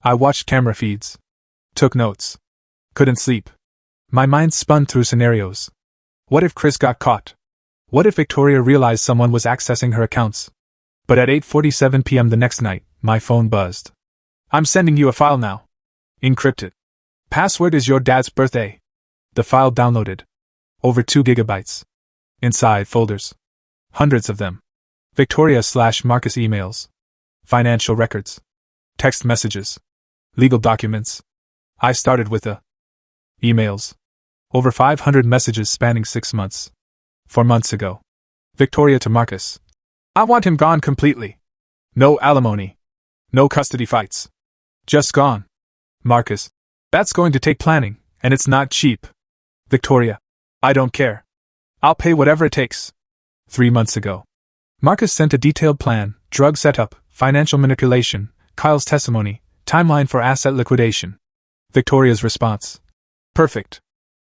I watched camera feeds. Took notes. Couldn't sleep. My mind spun through scenarios. What if Chris got caught? What if Victoria realized someone was accessing her accounts? But at 8:47 p.m. the next night, my phone buzzed. I'm sending you a file now. Encrypted. Password is your dad's birthday. The file downloaded. Over 2 gigabytes. Inside folders. Hundreds of them. Victoria/Marcus emails. Financial records. Text messages. Legal documents. I started with the emails. Over 500 messages spanning 6 months. 4 months ago. Victoria to Marcus. I want him gone completely. No alimony. No custody fights. Just gone. Marcus. That's going to take planning, and it's not cheap. Victoria. I don't care. I'll pay whatever it takes. 3 months ago. Marcus sent a detailed plan, drug setup, financial manipulation, Kyle's testimony, timeline for asset liquidation. Victoria's response. Perfect.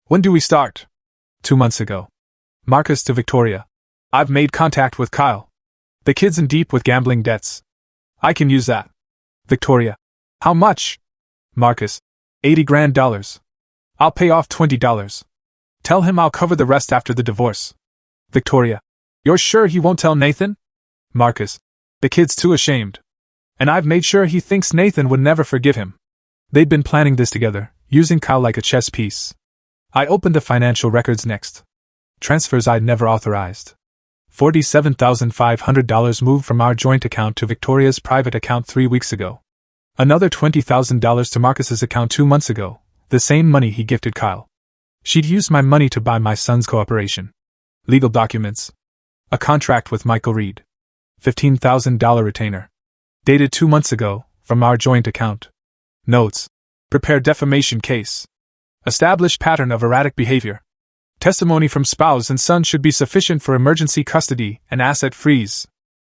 When do we start? 2 months ago. Marcus to Victoria. I've made contact with Kyle. The kid's in deep with gambling debts. I can use that. Victoria. How much? Marcus. $80,000. I'll pay off $20. Tell him I'll cover the rest after the divorce. Victoria. You're sure he won't tell Nathan? Marcus. The kid's too ashamed. And I've made sure he thinks Nathan would never forgive him. They'd been planning this together, using Kyle like a chess piece. I opened the financial records next. Transfers I'd never authorized. $47,500 moved from our joint account to Victoria's private account 3 weeks ago. Another $20,000 to Marcus's account 2 months ago, the same money he gifted Kyle. She'd used my money to buy my son's cooperation. Legal documents. A contract with Michael Reed. $15,000 retainer. Dated 2 months ago, from our joint account. Notes. Prepare defamation case. Established pattern of erratic behavior. Testimony from spouse and son should be sufficient for emergency custody and asset freeze.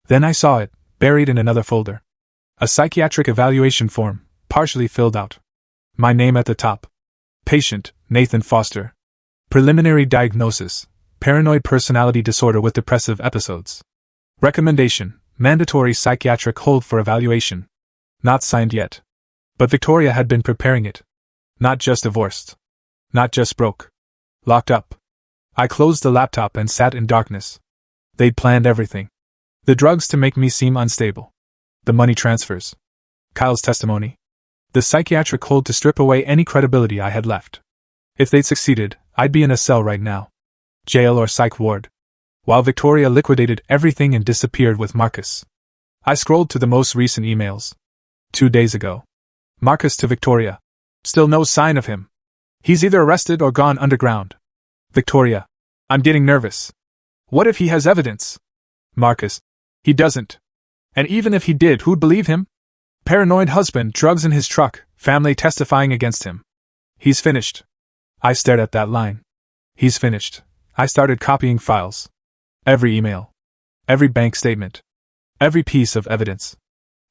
Then I saw it, buried in another folder. A psychiatric evaluation form, partially filled out. My name at the top. Patient, Nathan Foster. Preliminary diagnosis, paranoid personality disorder with depressive episodes. Recommendation, mandatory psychiatric hold for evaluation. Not signed yet. But Victoria had been preparing it. Not just divorced. Not just broke. Locked up. I closed the laptop and sat in darkness. They'd planned everything. The drugs to make me seem unstable. The money transfers. Kyle's testimony. The psychiatric hold to strip away any credibility I had left. If they'd succeeded, I'd be in a cell right now. Jail or psych ward. While Victoria liquidated everything and disappeared with Marcus. I scrolled to the most recent emails. 2 days ago. Marcus to Victoria. Still no sign of him. He's either arrested or gone underground. Victoria. I'm getting nervous. What if he has evidence? Marcus. He doesn't. And even if he did, who'd believe him? Paranoid husband, drugs in his truck, family testifying against him. He's finished. I stared at that line. He's finished. I started copying files. Every email. Every bank statement. Every piece of evidence.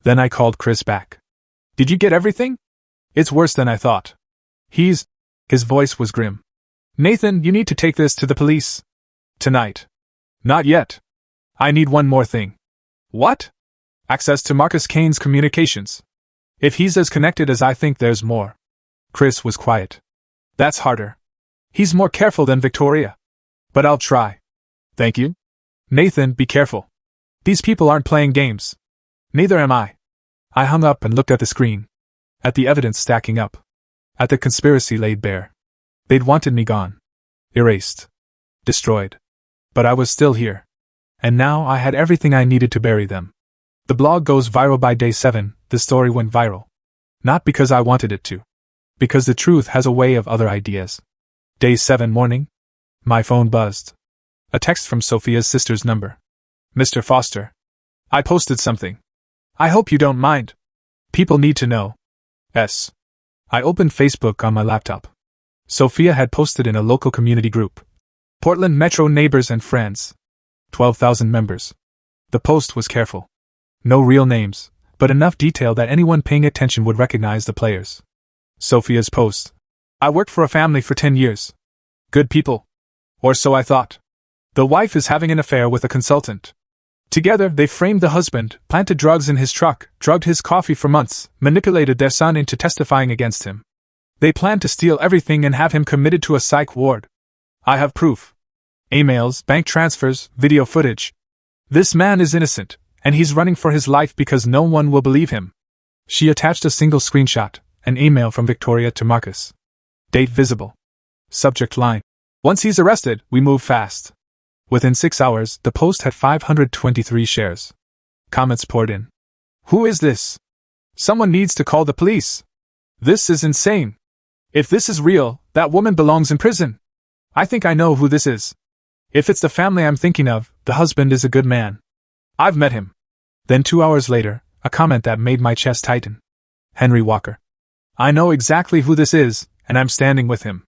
Then I called Chris back. Did you get everything? It's worse than I thought. His voice was grim. Nathan, you need to take this to the police. Tonight. Not yet. I need one more thing. What? Access to Marcus Kane's communications. If he's as connected as I think, there's more. Chris was quiet. That's harder. He's more careful than Victoria. But I'll try. Thank you. Nathan, be careful. These people aren't playing games. Neither am I. I hung up and looked at the screen. At the evidence stacking up. At the conspiracy laid bare. They'd wanted me gone. Erased. Destroyed. But I was still here. And now I had everything I needed to bury them. The blog goes viral by day 7, the story went viral. Not because I wanted it to. Because the truth has a way of other ideas. Day 7 morning. My phone buzzed. A text from Sophia's sister's number. Mr. Foster. I posted something. I hope you don't mind. People need to know. S. I opened Facebook on my laptop. Sophia had posted in a local community group. Portland Metro Neighbors and Friends. 12,000 members. The post was careful. No real names, but enough detail that anyone paying attention would recognize the players. Sophia's post. I worked for a family for 10 years. Good people. Or so I thought. The wife is having an affair with a consultant. Together, they framed the husband, planted drugs in his truck, drugged his coffee for months, manipulated their son into testifying against him. They planned to steal everything and have him committed to a psych ward. I have proof. Emails, bank transfers, video footage. This man is innocent, and he's running for his life because no one will believe him. She attached a single screenshot, an email from Victoria to Marcus. Date visible. Subject line. Once he's arrested, we move fast. Within 6 hours, the post had 523 shares. Comments poured in. Who is this? Someone needs to call the police. This is insane. If this is real, that woman belongs in prison. I think I know who this is. If it's the family I'm thinking of, the husband is a good man. I've met him. Then 2 hours later, a comment that made my chest tighten. Henry Walker. I know exactly who this is, and I'm standing with him.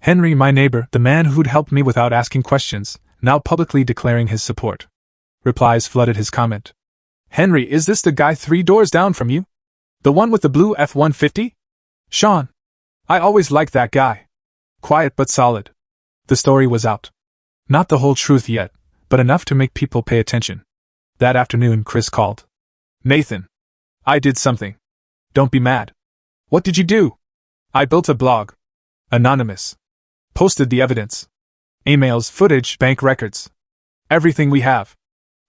Henry, my neighbor, the man who'd helped me without asking questions, now publicly declaring his support. Replies flooded his comment. Henry, is this the guy 3 doors down from you? The one with the blue F-150? Sean. I always liked that guy. Quiet but solid. The story was out. Not the whole truth yet, but enough to make people pay attention. That afternoon, Chris called. Nathan. I did something. Don't be mad. What did you do? I built a blog. Anonymous. Posted the evidence. Emails, footage, bank records. Everything we have.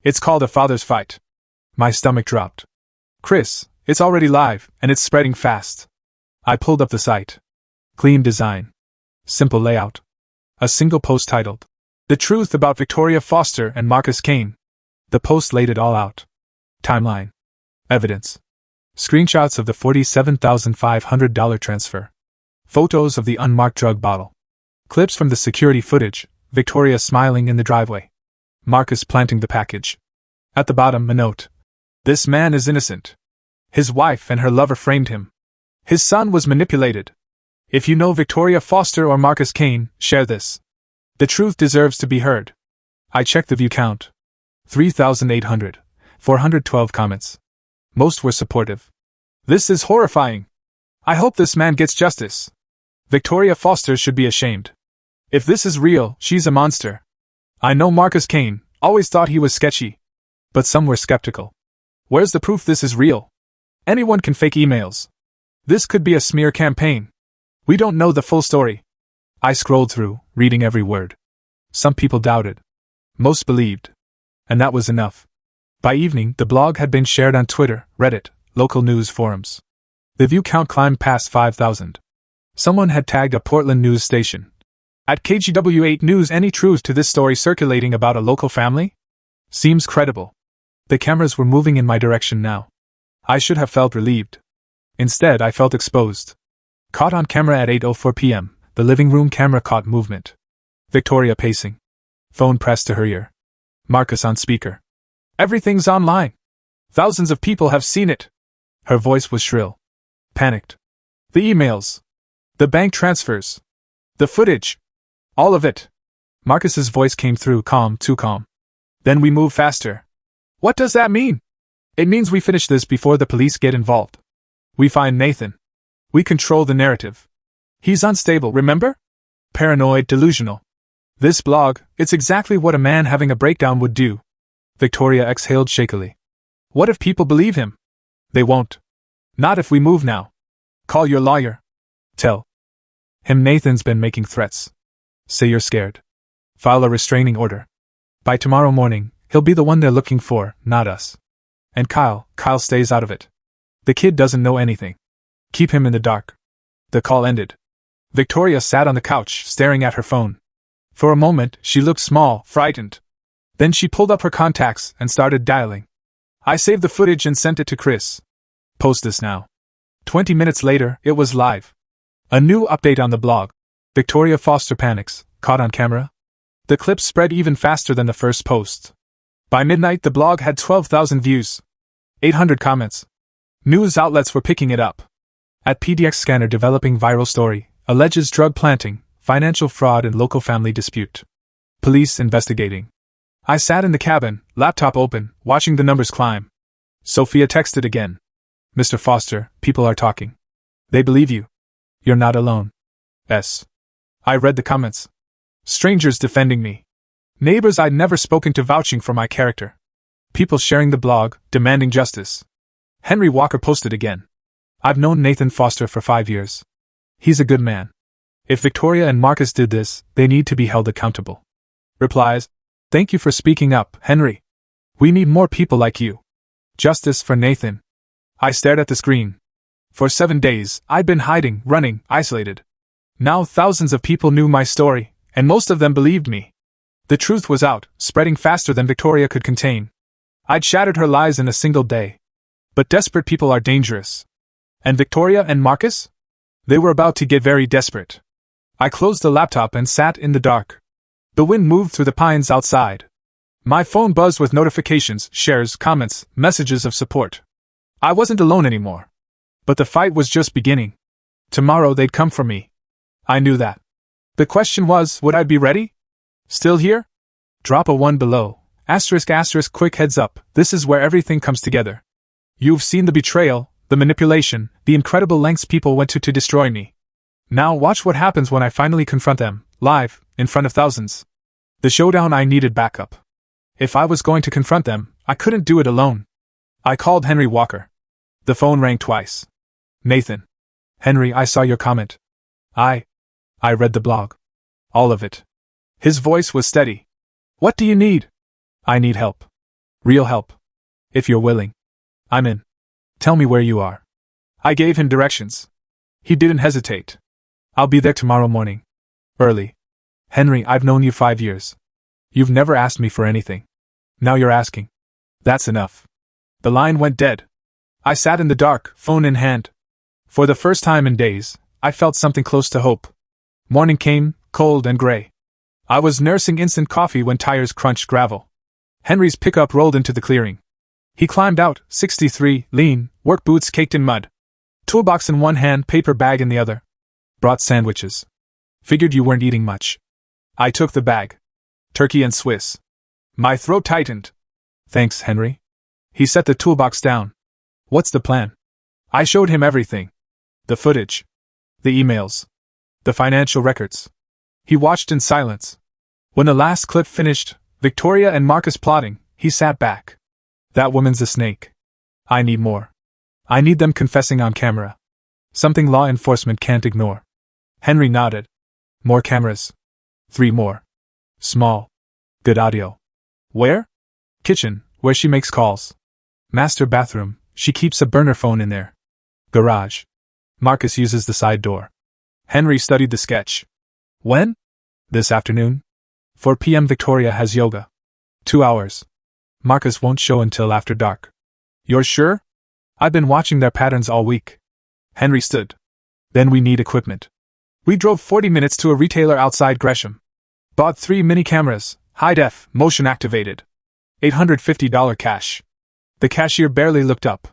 It's called A Father's Fight. My stomach dropped. Chris, it's already live, and it's spreading fast. I pulled up the site. Clean design. Simple layout. A single post titled, The Truth About Victoria Foster and Marcus Kane. The post laid it all out. Timeline. Evidence. Screenshots of the $47,500 transfer. Photos of the unmarked drug bottle. Clips from the security footage, Victoria smiling in the driveway. Marcus planting the package. At the bottom, a note. This man is innocent. His wife and her lover framed him. His son was manipulated. If you know Victoria Foster or Marcus Kane, share this. The truth deserves to be heard. I checked the view count. 3,800. 412 comments. Most were supportive. This is horrifying. I hope this man gets justice. Victoria Foster should be ashamed. If this is real, she's a monster. I know Marcus Kane, always thought he was sketchy. But some were skeptical. Where's the proof this is real? Anyone can fake emails. This could be a smear campaign. We don't know the full story. I scrolled through, reading every word. Some people doubted. Most believed. And that was enough. By evening, the blog had been shared on Twitter, Reddit, local news forums. The view count climbed past 5,000. Someone had tagged a Portland news station. At KGW8 News, any truth to this story circulating about a local family? Seems credible. The cameras were moving in my direction now. I should have felt relieved. Instead, I felt exposed. Caught on camera at 8:04 p.m., the living room camera caught movement. Victoria pacing. Phone pressed to her ear. Marcus on speaker. Everything's online. Thousands of people have seen it. Her voice was shrill. Panicked. The emails. The bank transfers. The footage. All of it. Marcus's voice came through calm, too calm. Then we move faster. What does that mean? It means we finish this before the police get involved. We find Nathan. We control the narrative. He's unstable, remember? Paranoid, delusional. This blog, it's exactly what a man having a breakdown would do. Victoria exhaled shakily. What if people believe him? They won't. Not if we move now. Call your lawyer. Tell him Nathan's been making threats. Say you're scared. File a restraining order. By tomorrow morning, he'll be the one they're looking for, not us. And Kyle stays out of it. The kid doesn't know anything. Keep him in the dark. The call ended. Victoria sat on the couch, staring at her phone. For a moment, she looked small, frightened. Then she pulled up her contacts and started dialing. I saved the footage and sent it to Chris. Post this now. 20 minutes later, it was live. A new update on the blog. Victoria Foster panics, caught on camera. The clip spread even faster than the first post. By midnight, the blog had 12,000 views. 800 comments. News outlets were picking it up. At PDX Scanner developing viral story, alleges drug planting, financial fraud and local family dispute. Police investigating. I sat in the cabin, laptop open, watching the numbers climb. Sophia texted again. Mr. Foster, people are talking. They believe you. You're not alone. S. I read the comments. Strangers defending me. Neighbors I'd never spoken to vouching for my character. People sharing the blog, demanding justice. Henry Walker posted again. I've known Nathan Foster for 5 years. He's a good man. If Victoria and Marcus did this, they need to be held accountable. Replies. Thank you for speaking up, Henry. We need more people like you. Justice for Nathan. I stared at the screen. For 7 days, I'd been hiding, running, isolated. Now thousands of people knew my story, and most of them believed me. The truth was out, spreading faster than Victoria could contain. I'd shattered her lies in a single day. But desperate people are dangerous. And Victoria and Marcus? They were about to get very desperate. I closed the laptop and sat in the dark. The wind moved through the pines outside. My phone buzzed with notifications, shares, comments, messages of support. I wasn't alone anymore. But the fight was just beginning. Tomorrow they'd come for me. I knew that. The question was, would I be ready? Still here? Drop a 1 below. ***, quick heads up, this is where everything comes together. You've seen the betrayal, the manipulation, the incredible lengths people went to destroy me. Now watch what happens when I finally confront them, live, in front of thousands. The showdown. I needed backup. If I was going to confront them, I couldn't do it alone. I called Henry Walker. The phone rang twice. Nathan. Henry, I saw your comment. I read the blog. All of it. His voice was steady. What do you need? I need help. Real help. If you're willing. I'm in. Tell me where you are. I gave him directions. He didn't hesitate. I'll be there tomorrow morning. Early. Henry, I've known you 5 years. You've never asked me for anything. Now you're asking. That's enough. The line went dead. I sat in the dark, phone in hand. For the first time in days, I felt something close to hope. Morning came, cold and gray. I was nursing instant coffee when tires crunched gravel. Henry's pickup rolled into the clearing. He climbed out, 63, lean, work boots caked in mud. Toolbox in one hand, paper bag in the other. Brought sandwiches. Figured you weren't eating much. I took the bag. Turkey and Swiss. My throat tightened. Thanks, Henry. He set the toolbox down. What's the plan? I showed him everything. The footage. The emails. The financial records. He watched in silence. When the last clip finished, Victoria and Marcus plotting, he sat back. That woman's a snake. I need more. I need them confessing on camera. Something law enforcement can't ignore. Henry nodded. More cameras. 3 more. Small. Good audio. Where? Kitchen, where she makes calls. Master bathroom, she keeps a burner phone in there. Garage. Marcus uses the side door. Henry studied the sketch. When? This afternoon. 4 p.m. Victoria has yoga. 2 hours. Marcus won't show until after dark. You're sure? I've been watching their patterns all week. Henry stood. Then we need equipment. We drove 40 minutes to a retailer outside Gresham. Bought 3 mini cameras, high-def, motion activated. $850 cash. The cashier barely looked up.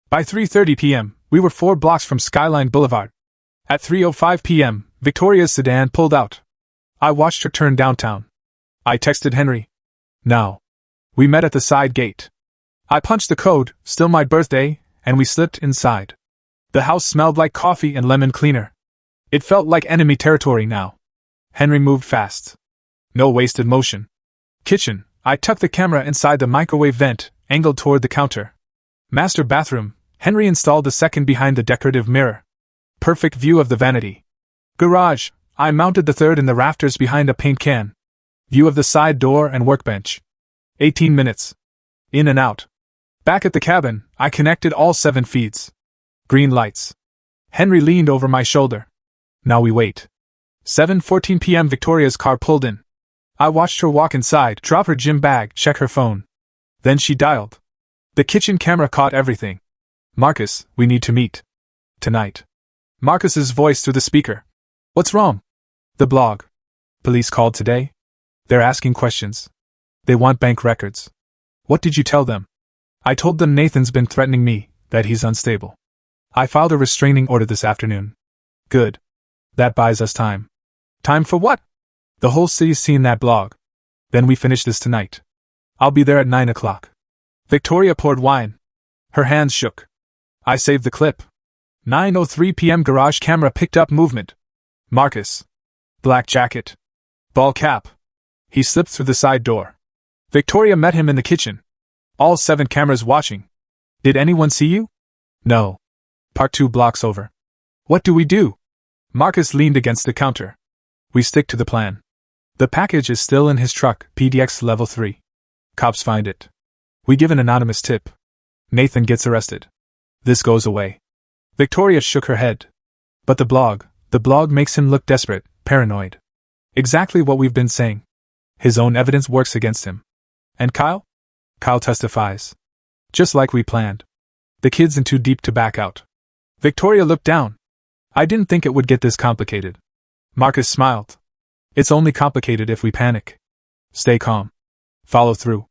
By 3:30 p.m., we were 4 blocks from Skyline Boulevard. At 3:05 p.m., Victoria's sedan pulled out. I watched her turn downtown. I texted Henry. Now. We met at the side gate. I punched the code, still my birthday, and we slipped inside. The house smelled like coffee and lemon cleaner. It felt like enemy territory now. Henry moved fast. No wasted motion. Kitchen. I tucked the camera inside the microwave vent, angled toward the counter. Master bathroom. Henry installed the second behind the decorative mirror. Perfect view of the vanity. Garage. I mounted the third in the rafters behind a paint can. View of the side door and workbench. 18 minutes. In and out. Back at the cabin, I connected all 7 feeds. Green lights. Henry leaned over my shoulder. Now we wait. 7:14 p.m. Victoria's car pulled in. I watched her walk inside, drop her gym bag, check her phone. Then she dialed. The kitchen camera caught everything. Marcus, we need to meet. Tonight. Marcus's voice through the speaker. What's wrong? The blog. Police called today. They're asking questions. They want bank records. What did you tell them? I told them Nathan's been threatening me, that he's unstable. I filed a restraining order this afternoon. Good. That buys us time. Time for what? The whole city's seen that blog. Then we finish this tonight. I'll be there at 9 o'clock. Victoria poured wine. Her hands shook. I saved the clip. 9:03 p.m. Garage camera picked up movement. Marcus. Black jacket. Ball cap. He slipped through the side door. Victoria met him in the kitchen. All 7 cameras watching. Did anyone see you? No. Park 2 blocks over. What do we do? Marcus leaned against the counter. We stick to the plan. The package is still in his truck, PDX level 3. Cops find it. We give an anonymous tip. Nathan gets arrested. This goes away. Victoria shook her head. But the blog makes him look desperate, paranoid. Exactly what we've been saying. His own evidence works against him. And Kyle? Kyle testifies. Just like we planned. The kid's in too deep to back out. Victoria looked down. I didn't think it would get this complicated. Marcus smiled. It's only complicated if we panic. Stay calm. Follow through.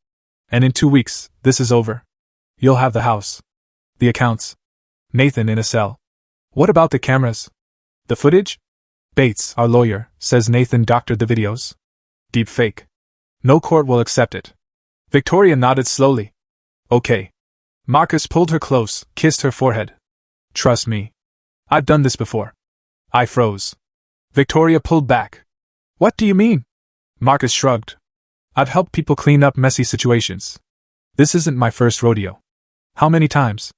And in 2 weeks, this is over. You'll have the house. The accounts. Nathan in a cell. What about the cameras? The footage? Bates, our lawyer, says Nathan doctored the videos. Deep fake. No court will accept it. Victoria nodded slowly. Okay. Marcus pulled her close, kissed her forehead. Trust me. I've done this before. I froze. Victoria pulled back. What do you mean? Marcus shrugged. I've helped people clean up messy situations. This isn't my first rodeo. How many times?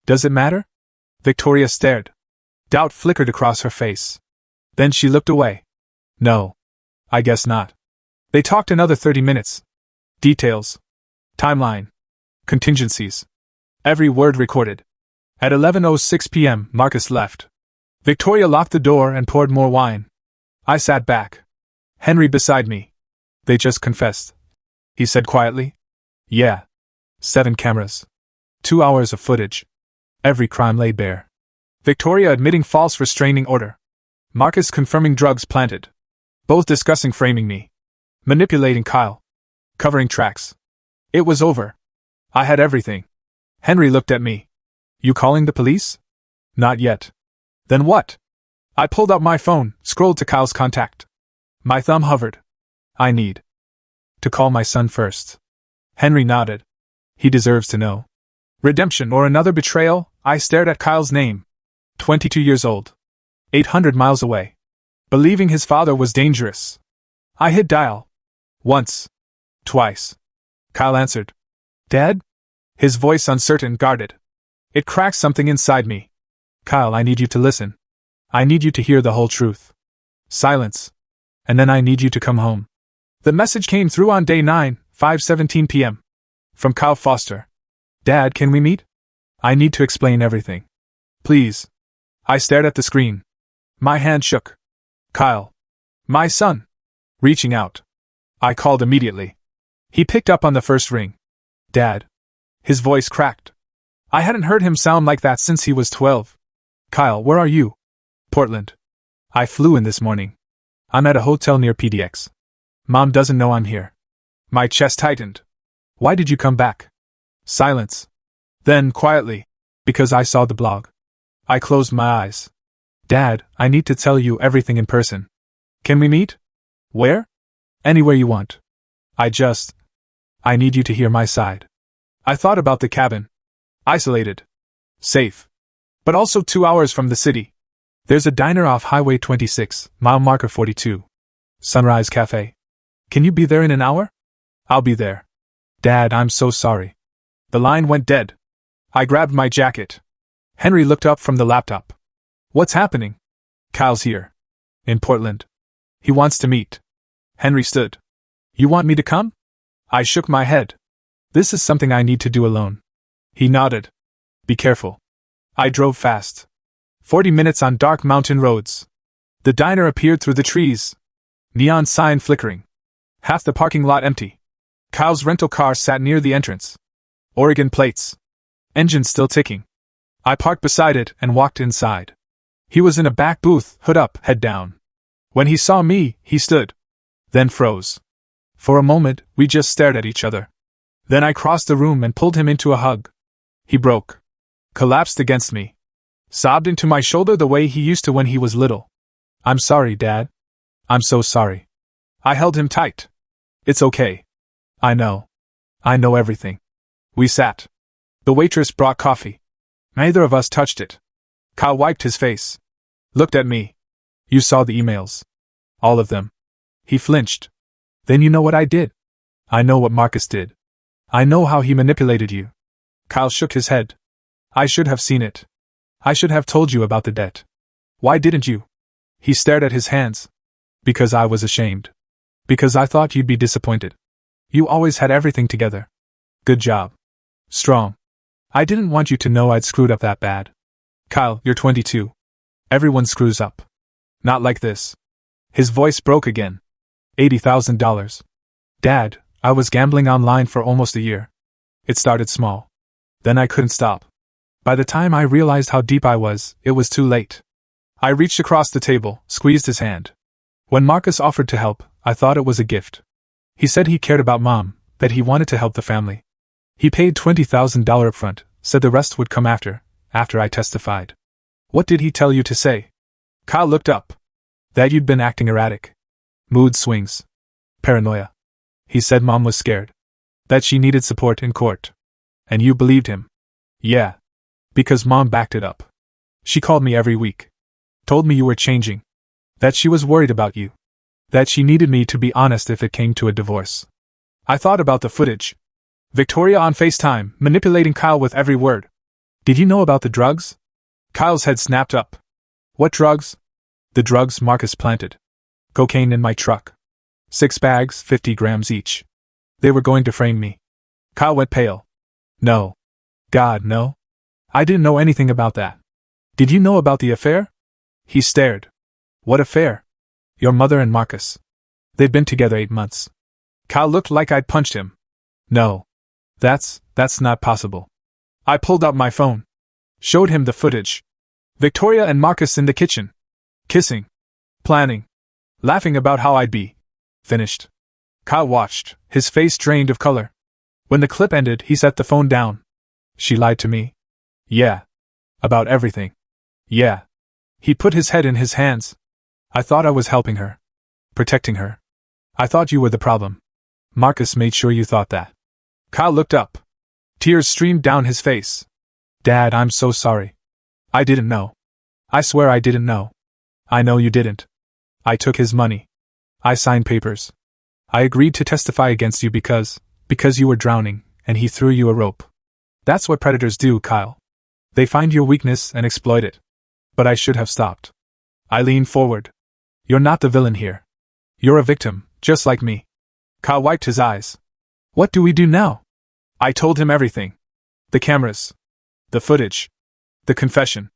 Does it matter? Victoria stared. Doubt flickered across her face. Then she looked away. No. I guess not. They talked another 30 minutes. Details. Timeline. Contingencies. Every word recorded. At 11:06 p.m., Marcus left. Victoria locked the door and poured more wine. I sat back. Henry beside me. They just confessed. He said quietly. Yeah. 7 cameras. 2 hours of footage. Every crime laid bare. Victoria admitting false restraining order. Marcus confirming drugs planted. Both discussing framing me. Manipulating Kyle. Covering tracks. It was over. I had everything. Henry looked at me. You calling the police? Not yet. Then what? I pulled out my phone, scrolled to Kyle's contact. My thumb hovered. I need to call my son first. Henry nodded. He deserves to know. Redemption or another betrayal? I stared at Kyle's name. 22 years old. 800 miles away. Believing his father was dangerous. I hit dial. Once. Twice. Kyle answered. Dad? His voice uncertain, guarded. It cracked something inside me. Kyle, I need you to listen. I need you to hear the whole truth. Silence. And then I need you to come home. The message came through on day 9, 5:17 p.m. From Kyle Foster. Dad, can we meet? I need to explain everything. Please. I stared at the screen. My hand shook. Kyle. My son. Reaching out. I called immediately. He picked up on the first ring. Dad. His voice cracked. I hadn't heard him sound like that since he was 12. Kyle, where are you? Portland. I flew in this morning. I'm at a hotel near PDX. Mom doesn't know I'm here. My chest tightened. Why did you come back? Silence. Then, quietly, because I saw the blog. I closed my eyes. Dad, I need to tell you everything in person. Can we meet? Where? Anywhere you want. I need you to hear my side. I thought about the cabin. Isolated. Safe. But also 2 hours from the city. There's a diner off Highway 26, mile marker 42. Sunrise Cafe. Can you be there in an hour? I'll be there. Dad, I'm so sorry. The line went dead. I grabbed my jacket. Henry looked up from the laptop. What's happening? Kyle's here. In Portland. He wants to meet. Henry stood. You want me to come? I shook my head. This is something I need to do alone. He nodded. Be careful. I drove fast. 40 minutes on dark mountain roads. The diner appeared through the trees. Neon sign flickering. Half the parking lot empty. Kyle's rental car sat near the entrance. Oregon plates. Engine still ticking. I parked beside it and walked inside. He was in a back booth, hood up, head down. When he saw me, he stood. Then froze. For a moment, we just stared at each other. Then I crossed the room and pulled him into a hug. He broke. Collapsed against me. Sobbed into my shoulder the way he used to when he was little. I'm sorry, Dad. I'm so sorry. I held him tight. It's okay. I know. I know everything. We sat. The waitress brought coffee. Neither of us touched it. Kyle wiped his face. Looked at me. You saw the emails. All of them. He flinched. Then you know what I did. I know what Marcus did. I know how he manipulated you. Kyle shook his head. I should have seen it. I should have told you about the debt. Why didn't you? He stared at his hands. Because I was ashamed. Because I thought you'd be disappointed. You always had everything together. Good job. Strong. I didn't want you to know I'd screwed up that bad. Kyle, you're 22. Everyone screws up. Not like this. His voice broke again. $80,000. Dad, I was gambling online for almost a year. It started small. Then I couldn't stop. By the time I realized how deep I was, it was too late. I reached across the table, squeezed his hand. When Marcus offered to help, I thought it was a gift. He said he cared about Mom, that he wanted to help the family. He paid $20,000 upfront, said the rest would come after I testified. What did he tell you to say? Kyle looked up. That you'd been acting erratic. Mood swings. Paranoia. He said Mom was scared. That she needed support in court. And you believed him. Yeah. Because Mom backed it up. She called me every week. Told me you were changing. That she was worried about you. That she needed me to be honest if it came to a divorce. I thought about the footage. Victoria on FaceTime, manipulating Kyle with every word. Did you know about the drugs? Kyle's head snapped up. What drugs? The drugs Marcus planted. Cocaine in my truck. 6 bags, 50 grams each. They were going to frame me. Kyle went pale. No. God, no. I didn't know anything about that. Did you know about the affair? He stared. What affair? Your mother and Marcus. They'd been together 8 months. Kyle looked like I'd punched him. No. That's not possible. I pulled out my phone. Showed him the footage. Victoria and Marcus in the kitchen. Kissing. Planning. Laughing about how I'd be. Finished. Kyle watched, his face drained of color. When the clip ended, he set the phone down. She lied to me? Yeah. About everything. Yeah. He put his head in his hands. I thought I was helping her. Protecting her. I thought you were the problem. Marcus made sure you thought that. Kyle looked up. Tears streamed down his face. Dad, I'm so sorry. I didn't know. I swear I didn't know. I know you didn't. I took his money. I signed papers. I agreed to testify against you because you were drowning, and he threw you a rope. That's what predators do, Kyle. They find your weakness and exploit it. But I should have stopped. I leaned forward. You're not the villain here. You're a victim, just like me. Kyle wiped his eyes. What do we do now? I told him everything. The cameras. The footage. The confession.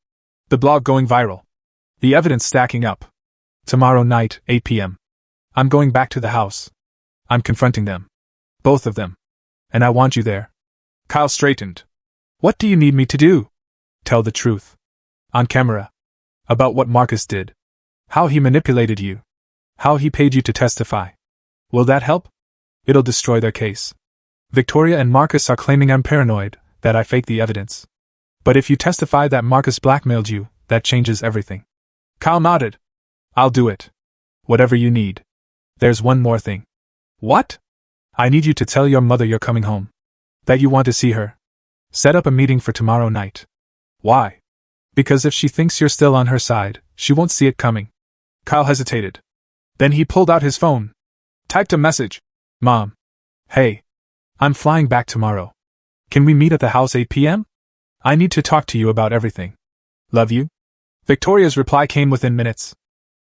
The blog going viral. The evidence stacking up. Tomorrow night, 8 p.m. I'm going back to the house. I'm confronting them. Both of them. And I want you there. Kyle straightened. What do you need me to do? Tell the truth. On camera. About what Marcus did. How he manipulated you. How he paid you to testify. Will that help? It'll destroy their case. Victoria and Marcus are claiming I'm paranoid, that I faked the evidence. But if you testify that Marcus blackmailed you, that changes everything. Kyle nodded. I'll do it. Whatever you need. There's one more thing. What? I need you to tell your mother you're coming home. That you want to see her. Set up a meeting for tomorrow night. Why? Because if she thinks you're still on her side, she won't see it coming. Kyle hesitated. Then he pulled out his phone. Typed a message. Mom. Hey. I'm flying back tomorrow. Can we meet at the house 8 p.m.? I need to talk to you about everything. Love you? Victoria's reply came within minutes.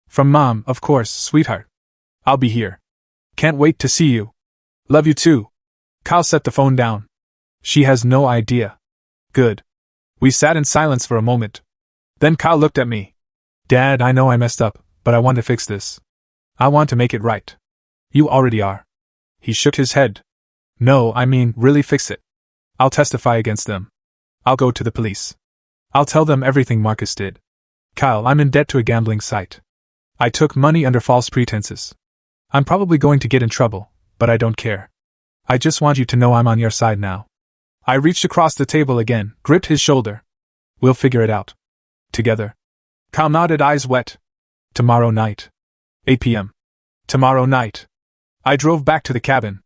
From Mom, of course, sweetheart. I'll be here. Can't wait to see you. Love you too. Kyle set the phone down. She has no idea. Good. We sat in silence for a moment. Then Kyle looked at me. Dad, I know I messed up, but I want to fix this. I want to make it right. You already are. He shook his head. No, I mean, really fix it. I'll testify against them. I'll go to the police. I'll tell them everything Marcus did. Kyle, I'm in debt to a gambling site. I took money under false pretenses. I'm probably going to get in trouble, but I don't care. I just want you to know I'm on your side now. I reached across the table again, gripped his shoulder. We'll figure it out. Together. Kyle nodded, eyes wet. Tomorrow night. 8 p.m. Tomorrow night. I drove back to the cabin.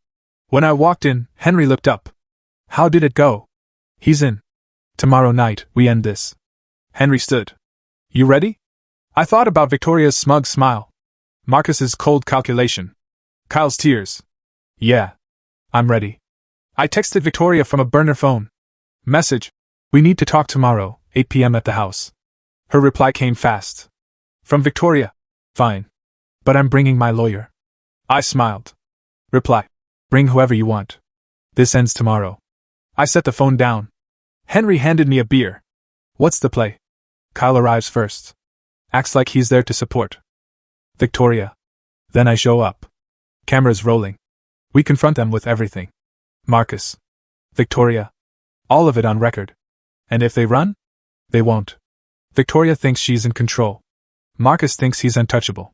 When I walked in, Henry looked up. How did it go? He's in. Tomorrow night, we end this. Henry stood. You ready? I thought about Victoria's smug smile. Marcus's cold calculation. Kyle's tears. Yeah. I'm ready. I texted Victoria from a burner phone. Message. We need to talk tomorrow, 8 p.m. at the house. Her reply came fast. From Victoria. Fine. But I'm bringing my lawyer. I smiled. Reply. Bring whoever you want. This ends tomorrow. I set the phone down. Henry handed me a beer. What's the play? Kyle arrives first. Acts like he's there to support. Victoria. Then I show up. Cameras rolling. We confront them with everything. Marcus. Victoria. All of it on record. And if they run? They won't. Victoria thinks she's in control. Marcus thinks he's untouchable.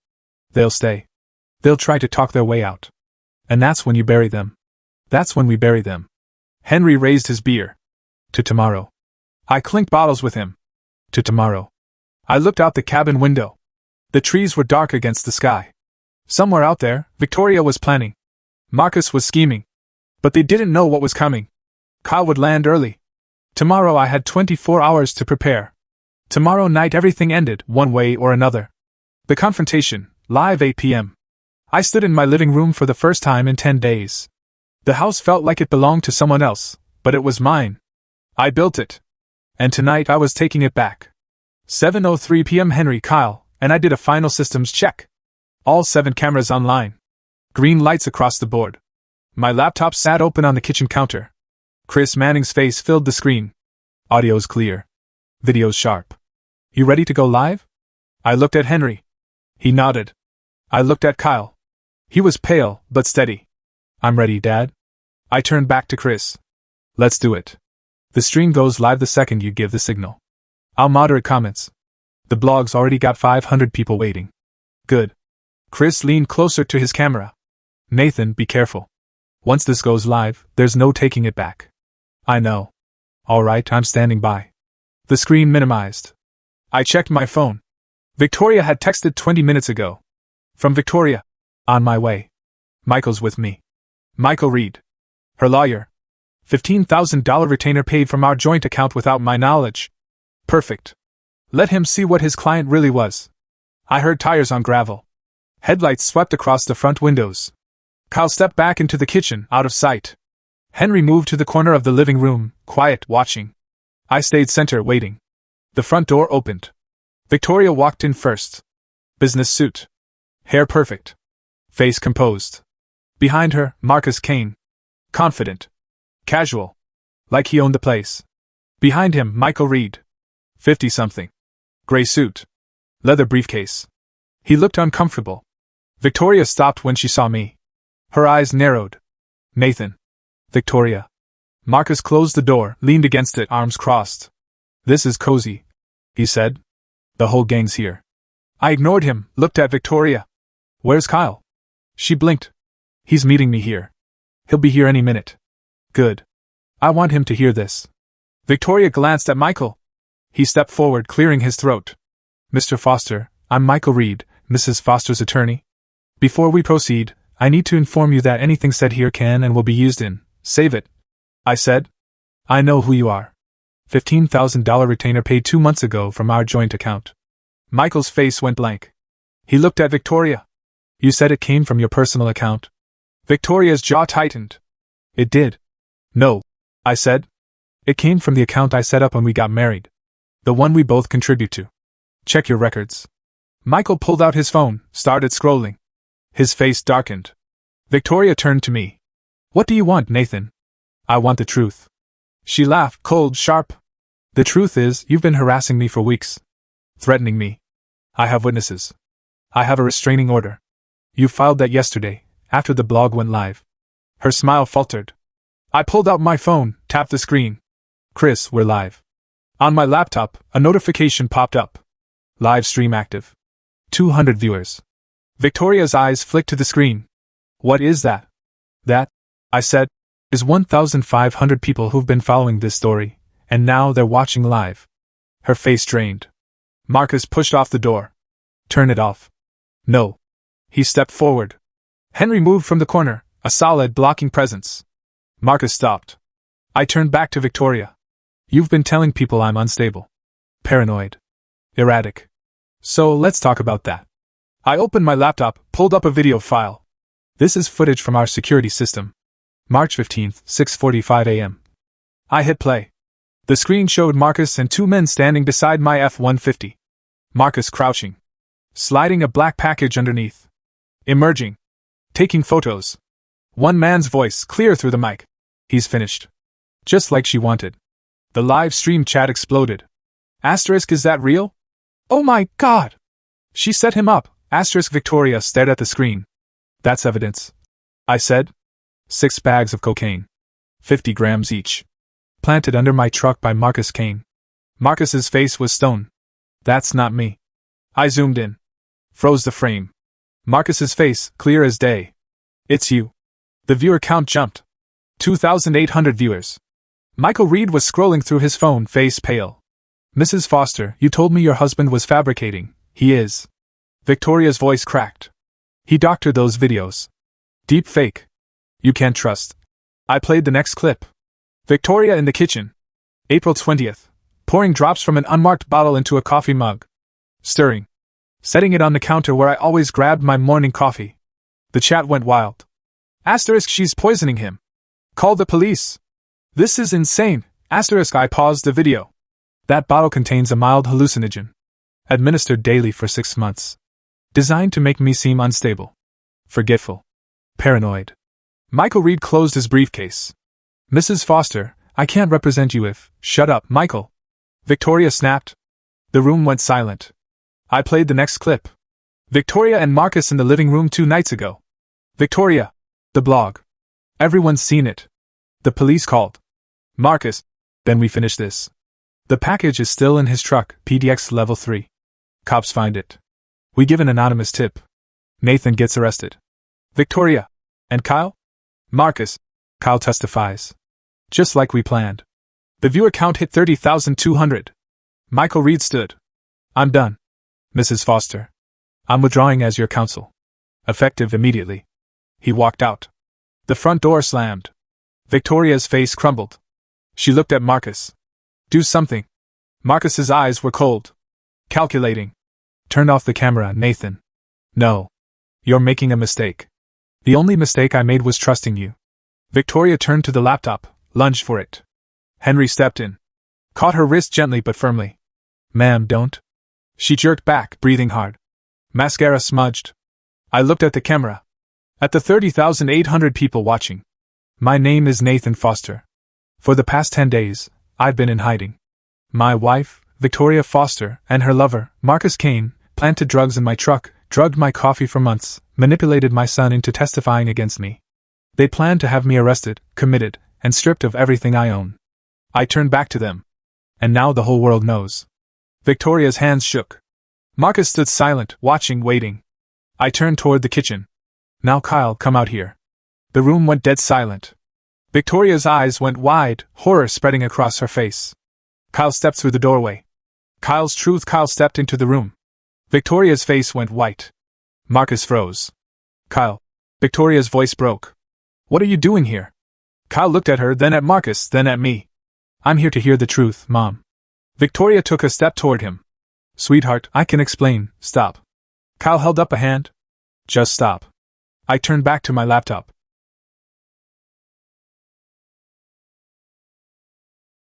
They'll stay. They'll try to talk their way out. And that's when you bury them. That's when we bury them. Henry raised his beer. To tomorrow. I clinked bottles with him. To tomorrow. I looked out the cabin window. The trees were dark against the sky. Somewhere out there, Victoria was planning. Marcus was scheming. But they didn't know what was coming. Kyle would land early. Tomorrow I had 24 hours to prepare. Tomorrow night everything ended, one way or another. The confrontation, live 8 p.m. I stood in my living room for the first time in 10 days. The house felt like it belonged to someone else, but it was mine. I built it. And tonight I was taking it back. 7:03 p.m. Henry, Kyle, and I did a final systems check. All 7 cameras online. Green lights across the board. My laptop sat open on the kitchen counter. Chris Manning's face filled the screen. Audio's clear. Video's sharp. You ready to go live? I looked at Henry. He nodded. I looked at Kyle. He was pale, but steady. I'm ready, Dad. I turned back to Chris. Let's do it. The stream goes live the second you give the signal. I'll moderate comments. The blog's already got 500 people waiting. Good. Chris leaned closer to his camera. Nathan, be careful. Once this goes live, there's no taking it back. I know. All right, I'm standing by. The screen minimized. I checked my phone. Victoria had texted 20 minutes ago. From Victoria. On my way. Michael's with me. Michael Reed. Her lawyer. $15,000 retainer paid from our joint account without my knowledge. Perfect. Let him see what his client really was. I heard tires on gravel. Headlights swept across the front windows. Kyle stepped back into the kitchen, out of sight. Henry moved to the corner of the living room, quiet, watching. I stayed center, waiting. The front door opened. Victoria walked in first. Business suit. Hair perfect. Face composed. Behind her, Marcus Kane. Confident. Casual. Like he owned the place. Behind him, Michael Reed. 50-something. Gray suit. Leather briefcase. He looked uncomfortable. Victoria stopped when she saw me. Her eyes narrowed. Nathan. Victoria. Marcus closed the door, leaned against it, arms crossed. This is cozy, he said. The whole gang's here. I ignored him, looked at Victoria. Where's Kyle? She blinked. He's meeting me here. He'll be here any minute. Good. I want him to hear this. Victoria glanced at Michael. He stepped forward, clearing his throat. Mr. Foster, I'm Michael Reed, Mrs. Foster's attorney. Before we proceed, I need to inform you that anything said here can and will be used in Save It, I said. I know who you are. $15,000 retainer paid 2 months ago from our joint account. Michael's face went blank. He looked at Victoria. You said it came from your personal account? Victoria's jaw tightened. It did. No, I said. It came from the account I set up when we got married. The one we both contribute to. Check your records. Michael pulled out his phone, started scrolling. His face darkened. Victoria turned to me. What do you want, Nathan? I want the truth. She laughed, cold, sharp. The truth is, you've been harassing me for weeks. Threatening me. I have witnesses. I have a restraining order. You filed that yesterday, after the blog went live. Her smile faltered. I pulled out my phone, tapped the screen. Chris, we're live. On my laptop, a notification popped up. Live stream active. 200 viewers. Victoria's eyes flicked to the screen. What is that? That, I said, is 1,500 people who've been following this story, and now they're watching live. Her face drained. Marcus pushed off the door. Turn it off. No. He stepped forward. Henry moved from the corner, a solid blocking presence. Marcus stopped. I turned back to Victoria. You've been telling people I'm unstable. Paranoid. Erratic. So let's talk about that. I opened my laptop, pulled up a video file. This is footage from our security system. March 15th, 6:45 a.m. I hit play. The screen showed Marcus and two men standing beside my F-150. Marcus crouching. Sliding a black package underneath. Emerging. Taking photos. One man's voice clear through the mic. He's finished. Just like she wanted. The live stream chat exploded. Asterisk, is that real? Oh my God! She set him up. Asterisk. Victoria stared at the screen. That's evidence. I said. 6 bags of cocaine. 50 grams each. Planted under my truck by Marcus Kane. Marcus's face was stone. That's not me. I zoomed in. Froze the frame. Marcus's face, clear as day. It's you. The viewer count jumped. 2,800 viewers. Michael Reed was scrolling through his phone, face pale. Mrs. Foster, you told me your husband was fabricating. He is. Victoria's voice cracked. He doctored those videos. Deep fake. You can't trust. I played the next clip. Victoria in the kitchen. April 20th. Pouring drops from an unmarked bottle into a coffee mug. Stirring. Setting it on the counter where I always grabbed my morning coffee. The chat went wild. Asterisk, she's poisoning him. Call the police. This is insane. Asterisk, I paused the video. That bottle contains a mild hallucinogen. Administered daily for 6 months. Designed to make me seem unstable. Forgetful. Paranoid. Michael Reed closed his briefcase. Mrs. Foster, I can't represent you if... Shut up, Michael. Victoria snapped. The room went silent. I played the next clip. Victoria and Marcus in the living room 2 nights ago. Victoria. The blog. Everyone's seen it. The police called. Marcus. Then we finish this. The package is still in his truck, PDX level 3. Cops find it. We give an anonymous tip. Nathan gets arrested. Victoria. And Kyle? Marcus. Kyle testifies. Just like we planned. The viewer count hit 30,200. Michael Reed stood. I'm done. Mrs. Foster. I'm withdrawing as your counsel. Effective immediately. He walked out. The front door slammed. Victoria's face crumbled. She looked at Marcus. Do something. Marcus's eyes were cold. Calculating. Turn off the camera, Nathan. No. You're making a mistake. The only mistake I made was trusting you. Victoria turned to the laptop, lunged for it. Henry stepped in. Caught her wrist gently but firmly. Ma'am, don't. She jerked back, breathing hard. Mascara smudged. I looked at the camera. At the 30,800 people watching. My name is Nathan Foster. For the past 10 days, I've been in hiding. My wife, Victoria Foster, and her lover, Marcus Kane, planted drugs in my truck, drugged my coffee for months, manipulated my son into testifying against me. They planned to have me arrested, committed, and stripped of everything I own. I turned back to them. And now the whole world knows. Victoria's hands shook. Marcus stood silent, watching, waiting. I turned toward the kitchen. Now Kyle, come out here. The room went dead silent. Victoria's eyes went wide, horror spreading across her face. Kyle stepped through the doorway. Kyle's truth. Kyle stepped into the room. Victoria's face went white. Marcus froze. Kyle. Victoria's voice broke. What are you doing here? Kyle looked at her, then at Marcus, then at me. I'm here to hear the truth, Mom. Victoria took a step toward him. Sweetheart, I can explain. Stop. Kyle held up a hand. Just stop. I turned back to my laptop.